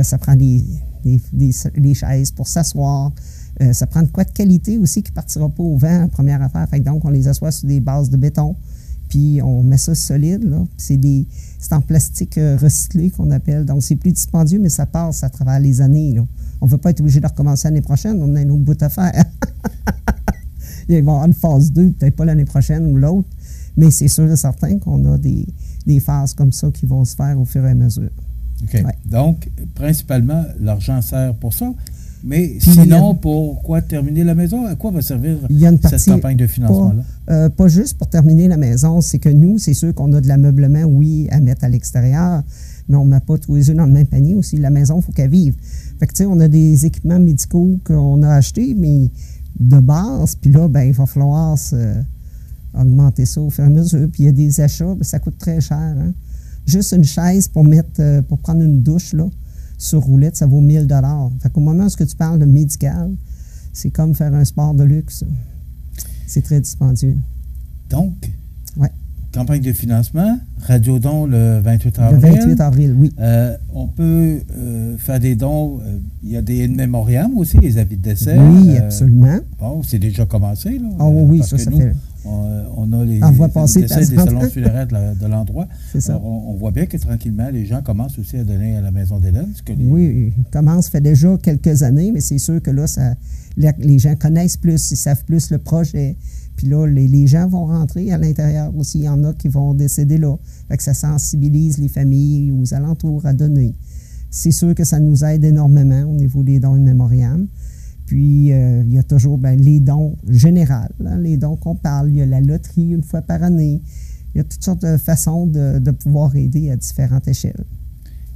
Ça prend des chaises pour s'asseoir. Ça prend de quoi de qualité aussi qui ne partira pas au vent, première affaire. Fait que donc, on les assoit sur des bases de béton, puis on met ça solide. Là. C'est en plastique recyclé qu'on appelle. Donc, c'est plus dispendieux, mais ça passe à travers les années. Là. On ne va pas être obligé de recommencer l'année prochaine. On a un autre bout à faire. Il va y avoir une phase 2, peut-être pas l'année prochaine ou l'autre, mais c'est sûr et certain qu'on a des phases comme ça qui vont se faire au fur et à mesure. OK. Ouais. Donc, principalement, l'argent sert pour ça. Mais sinon, pourquoi terminer la maison? À quoi va servir cette campagne de financement-là? Pas juste pour terminer la maison. C'est que nous, c'est sûr qu'on a de l'ameublement, oui, à mettre à l'extérieur, mais on ne met pas tous les œufs dans le même panier aussi. La maison, il faut qu'elle vive. Fait que, tu sais, on a des équipements médicaux qu'on a achetés, mais de base, puis là, il va falloir augmenter ça au fur et à mesure. Puis il y a des achats, ça coûte très cher. Hein? Juste une chaise pour prendre une douche là, sur roulette, ça vaut 1 000 $. Fait qu'au moment où tu parles de médical, c'est comme faire un sport de luxe. C'est très dispendieux. Donc, campagne de financement, Radio-Don le 28 avril. Le 28 avril, oui. On peut faire des dons. Il y a des in-memoriam aussi, les avis de décès. Oui, absolument. Bon, c'est déjà commencé. Là, ah oui, ça fait... On a les décès des salons funéraires de l'endroit. C'est ça. Alors, on voit bien que tranquillement, les gens commencent aussi à donner à la Maison d'Hélène. Oui, ils commencent, ça fait déjà quelques années, mais c'est sûr que là, les gens connaissent plus, ils savent plus le projet. Puis là, les gens vont rentrer à l'intérieur aussi. Il y en a qui vont décéder là. Fait que ça sensibilise les familles aux alentours à donner. C'est sûr que ça nous aide énormément au niveau des dons in memoriam. Puis, il y a toujours les dons généraux, hein, les dons qu'on parle. Il y a la loterie une fois par année. Il y a toutes sortes de façons de pouvoir aider à différentes échelles.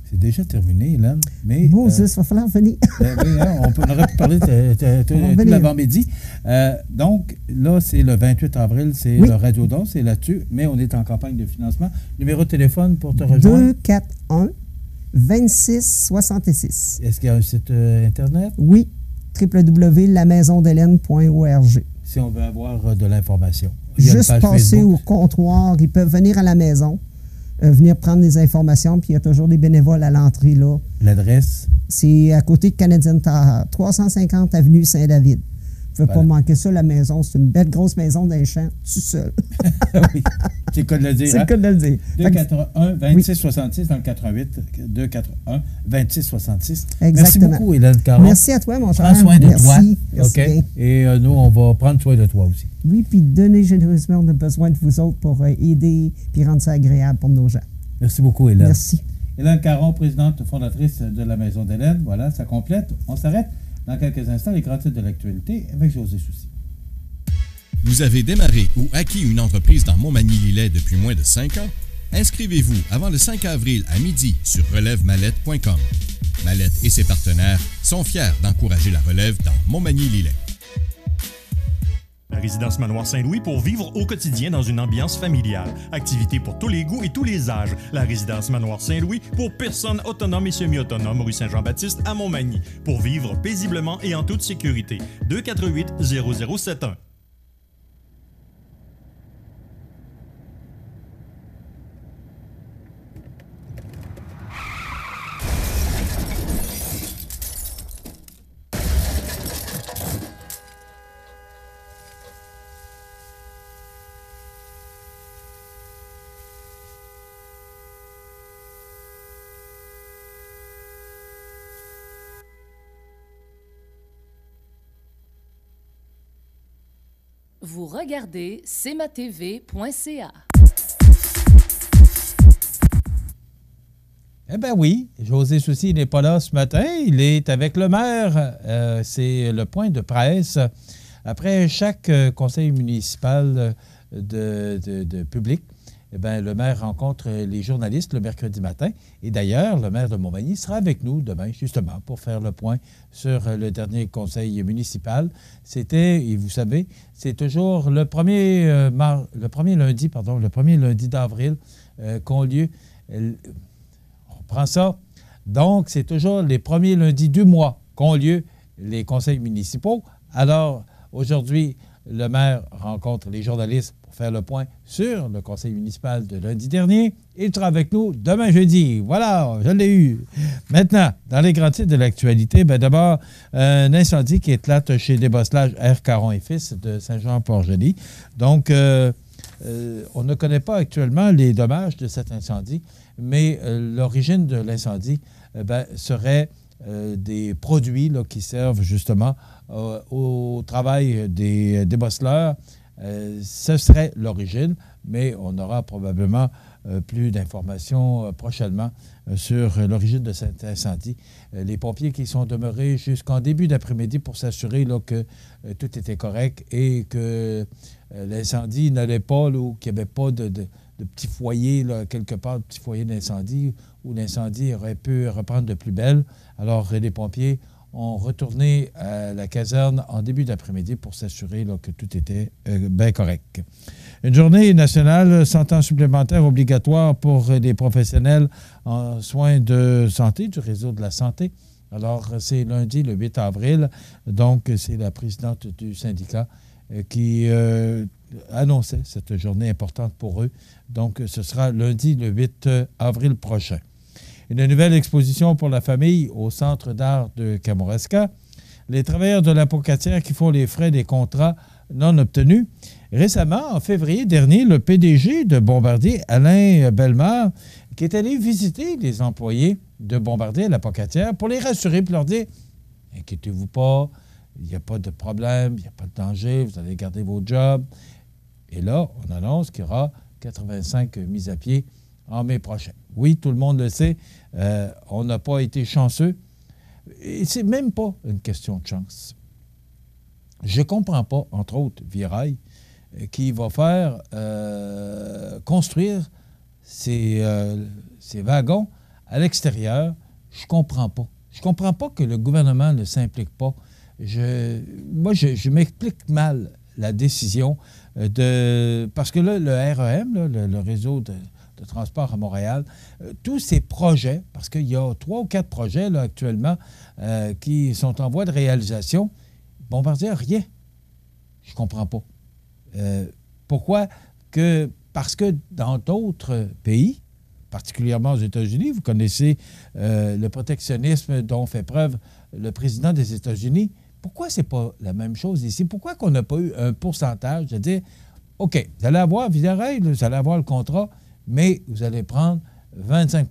C'est déjà terminé, Hélène. Mais Moses, il va falloir venir. Oui, hein, on aurait pu parler tout l'avant-midi. Donc, là, c'est le 28 avril, c'est le Radio-Don, c'est là-dessus, mais on est en campagne de financement. Numéro de téléphone pour te rejoindre? 241 2666. Est-ce qu'il y a un site Internet? Oui, www.lamaisondehélène.org. Si on veut avoir de l'information. Juste passer au comptoir. Ils peuvent venir à la maison, venir prendre des informations, puis il y a toujours des bénévoles à l'entrée, là. L'adresse? C'est à côté de Canadian Tire, 350 avenue Saint-David. Vous ne pouvez pas manquer ça, la maison. C'est une belle grosse maison d'un champ, tout seul. Oui, c'est le cas de le dire. C'est le cas de le dire. 281-2666 dans le 88. 281-2666. Exactement. Merci beaucoup, Hélène Caron. Merci à toi, mon cher. Prends soin de toi. Merci OK. bien. Et nous, on va prendre soin de toi aussi. Oui, puis donnez généreusement. On a besoin de vous autres pour aider puis rendre ça agréable pour nos gens. Merci beaucoup, Hélène. Merci. Hélène Caron, présidente fondatrice de la Maison d'Hélène. Voilà, ça complète. On s'arrête. Dans quelques instants, les grands titres de l'actualité avec José Soucy. Vous avez démarré ou acquis une entreprise dans Montmagny-Lillet depuis moins de 5 ans? Inscrivez-vous avant le 5 avril à midi sur relèvemallette.com. Mallette et ses partenaires sont fiers d'encourager la relève dans Montmagny-Lillet. La résidence Manoir Saint-Louis pour vivre au quotidien dans une ambiance familiale. Activités pour tous les goûts et tous les âges. La résidence Manoir Saint-Louis pour personnes autonomes et semi-autonomes, rue Saint-Jean-Baptiste à Montmagny. Pour vivre paisiblement et en toute sécurité. 248-0071. Vous regardez cmatv.ca. Eh bien oui, José Soucy n'est pas là ce matin. Il est avec le maire. C'est le point de presse. Après chaque conseil municipal de public, eh bien, le maire rencontre les journalistes le mercredi matin. Et d'ailleurs, le maire de Montmagny sera avec nous demain, justement, pour faire le point sur le dernier conseil municipal. C'était, et vous savez, c'est toujours le premier lundi d'avril qu'ont lieu. On prend ça. Donc, c'est toujours les premiers lundis du mois qu'ont lieu les conseils municipaux. Alors, aujourd'hui, le maire rencontre les journalistes pour faire le point sur le conseil municipal de lundi dernier. Il sera avec nous demain jeudi. Voilà, je l'ai eu. Maintenant, dans les grands titres de l'actualité, d'abord, un incendie qui éclate chez Débosselage R. Caron et Fils de Saint-Jean-Port-Joli. Donc, on ne connaît pas actuellement les dommages de cet incendie, mais l'origine de l'incendie serait des produits là, qui servent justement au travail des débosseleurs. Ce serait l'origine, mais on aura probablement plus d'informations prochainement sur l'origine de cet incendie. Les pompiers qui sont demeurés jusqu'en début d'après-midi pour s'assurer là, que tout était correct et que l'incendie n'allait pas, là, ou qu'il n'y avait pas de petits foyers, là, quelque part, de petits foyers d'incendie, où l'incendie aurait pu reprendre de plus belle. Alors, les pompiers ont retourné à la caserne en début d'après-midi pour s'assurer là, que tout était bien correct. Une journée nationale sans temps supplémentaire obligatoire pour les professionnels en soins de santé, du réseau de la santé. Alors, c'est lundi, le 8 avril. Donc, c'est la présidente du syndicat qui annonçait cette journée importante pour eux. Donc, ce sera lundi, le 8 avril prochain. Une nouvelle exposition pour la famille au Centre d'art de Kamouraska. Les travailleurs de la Pocatière qui font les frais des contrats non obtenus. Récemment, en février dernier, le PDG de Bombardier, Alain Bellemare, qui est allé visiter les employés de Bombardier à la Pocatière pour les rassurer et leur dire « Inquiétez-vous pas, il n'y a pas de problème, il n'y a pas de danger, vous allez garder vos jobs. » Et là, on annonce qu'il y aura 85 mises à pied en mai prochain. Oui, tout le monde le sait, on n'a pas été chanceux. Et c'est même pas une question de chance. Je ne comprends pas, entre autres, Virail, qui va faire construire ces wagons à l'extérieur. Je ne comprends pas. Je ne comprends pas que le gouvernement ne s'implique pas. Moi, je m'explique mal la décision parce que là, le REM, là, le réseau de transport à Montréal. Tous ces projets, parce qu'il y a 3 ou 4 projets là, actuellement qui sont en voie de réalisation, Bombardier, rien. Je ne comprends pas. Pourquoi? Parce que dans d'autres pays, particulièrement aux États-Unis, vous connaissez le protectionnisme dont fait preuve le président des États-Unis. Pourquoi ce n'est pas la même chose ici? Pourquoi qu'on n'a pas eu un pourcentage de dire, OK, vous allez avoir Villareil, vous allez avoir le contrat, mais vous allez prendre 25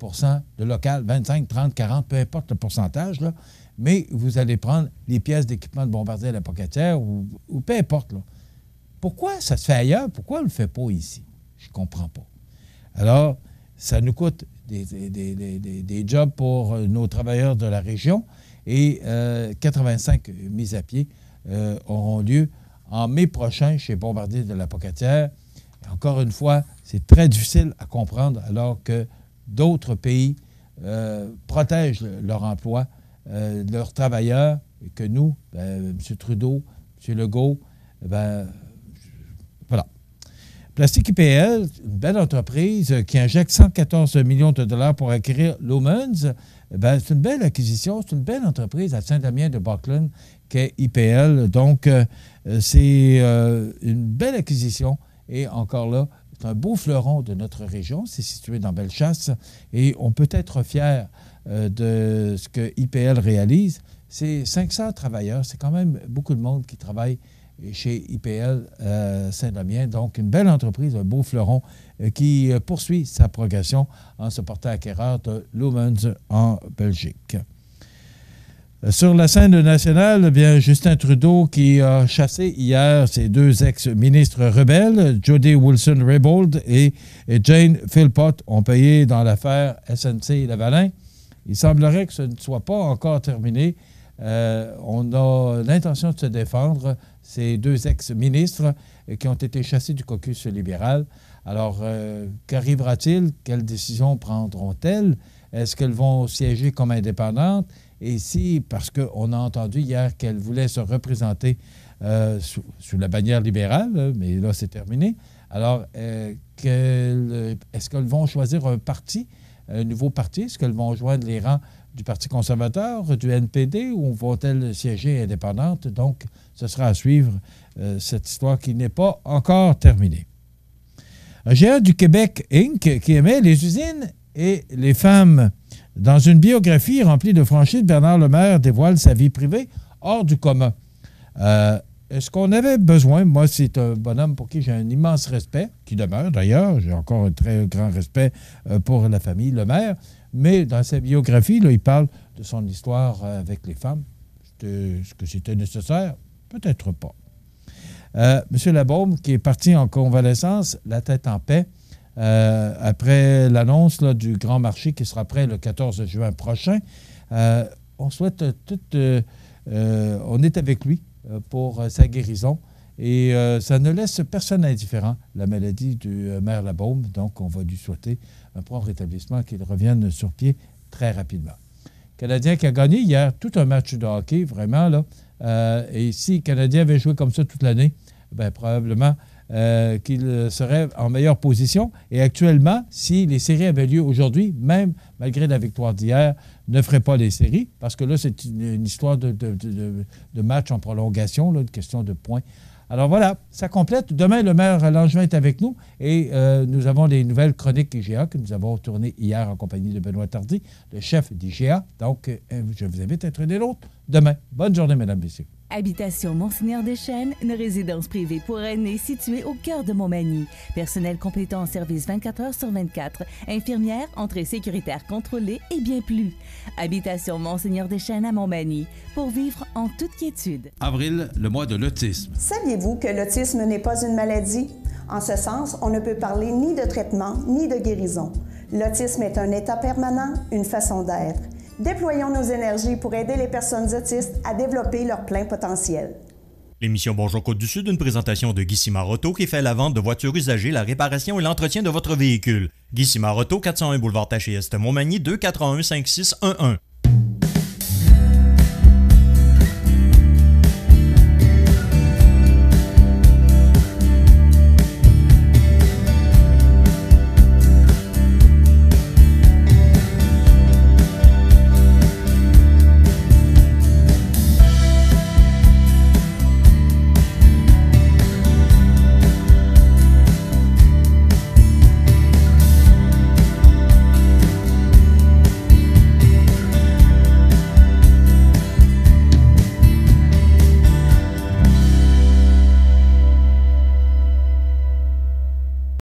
de local, 25, 30, 40, peu importe le pourcentage, là, mais vous allez prendre les pièces d'équipement de Bombardier à la Pocatière ou peu importe. Là. Pourquoi ça se fait ailleurs? Pourquoi on ne le fait pas ici? Je ne comprends pas. Alors, ça nous coûte des jobs pour nos travailleurs de la région et 85 mises à pied auront lieu en mai prochain chez Bombardier de la Pocatière. Encore une fois, c'est très difficile à comprendre alors que d'autres pays protègent leur emploi, leurs travailleurs, et que nous, M. Trudeau, M. Legault, voilà. Plastique IPL, une belle entreprise qui injecte 114 millions de dollars pour acquérir Lumens. C'est une belle acquisition, c'est une belle entreprise à Saint-Damien-de-Buckland qu'est IPL. Donc, c'est une belle acquisition. Et encore là, c'est un beau fleuron de notre région. C'est situé dans Bellechasse. Et on peut être fier de ce que IPL réalise. C'est 500 travailleurs. C'est quand même beaucoup de monde qui travaille chez IPL Saint-Damien. Donc, une belle entreprise, un beau fleuron qui poursuit sa progression en se portant acquéreur de Lumens en Belgique. Sur la scène nationale, bien, Justin Trudeau qui a chassé hier ses 2 ex-ministres rebelles, Jody Wilson-Raybould et Jane Philpott, ont payé dans l'affaire SNC-Lavalin. Il semblerait que ce ne soit pas encore terminé. On a l'intention de se défendre, ces 2 ex-ministres qui ont été chassés du caucus libéral. Alors, qu'arrivera-t-il? Quelles décisions prendront-elles? Est-ce qu'elles vont siéger comme indépendantes? Et si, parce qu'on a entendu hier qu'elles voulaient se représenter sous la bannière libérale, mais là, c'est terminé. Alors, est-ce qu'elles vont choisir un parti, un nouveau parti? Est-ce qu'elles vont joindre les rangs du Parti conservateur, du NPD, ou vont-elles siéger indépendantes? Donc, ce sera à suivre cette histoire qui n'est pas encore terminée. Un géant du Québec, Inc., qui aimait les usines et les femmes. Dans une biographie remplie de franchises, Bernard Lemaire dévoile sa vie privée hors du commun. Est-ce qu'on avait besoin? Moi, c'est un bonhomme pour qui j'ai un immense respect, qui demeure d'ailleurs. J'ai encore un très grand respect pour la famille Lemaire. Mais dans sa biographie, là, il parle de son histoire avec les femmes. Est-ce que c'était nécessaire? Peut-être pas. M. Labaume, qui est parti en convalescence, la tête en paix, après l'annonce du grand marché qui sera prêt le 14 juin prochain. On souhaite on est avec lui pour sa guérison et ça ne laisse personne indifférent, la maladie du maire Labaume. Donc, on va lui souhaiter un prompt rétablissement, qu'il revienne sur pied très rapidement. Canadien qui a gagné hier tout un match de hockey, vraiment, là. Et si le Canadien avait joué comme ça toute l'année, bien, probablement qu'il serait en meilleure position. Et actuellement, si les séries avaient lieu aujourd'hui, même malgré la victoire d'hier, ne ferait pas les séries, parce que là, c'est une histoire de match en prolongation, là, une question de points. Alors voilà, ça complète. Demain, le maire Langevin est avec nous et nous avons des nouvelles chroniques IGA que nous avons tournées hier en compagnie de Benoît Tardy, le chef d'IGA. Donc, je vous invite à être des nôtres demain. Bonne journée, mesdames et messieurs. Habitation Monseigneur-Deschênes, une résidence privée pour aînés située au cœur de Montmagny. Personnel complétant en service 24 heures sur 24. Infirmière, entrée sécuritaire contrôlée et bien plus. Habitation Monseigneur-Deschênes à Montmagny, pour vivre en toute quiétude. Avril, le mois de l'autisme. Saviez-vous que l'autisme n'est pas une maladie? En ce sens, on ne peut parler ni de traitement ni de guérison. L'autisme est un état permanent, une façon d'être. Déployons nos énergies pour aider les personnes autistes à développer leur plein potentiel. L'émission Bonjour Côte-du-Sud, une présentation de Guy Simard Auto qui fait la vente de voitures usagées, la réparation et l'entretien de votre véhicule. Guy Simard Auto, 401 boulevard Taché-Est, Montmagny, 281-5611.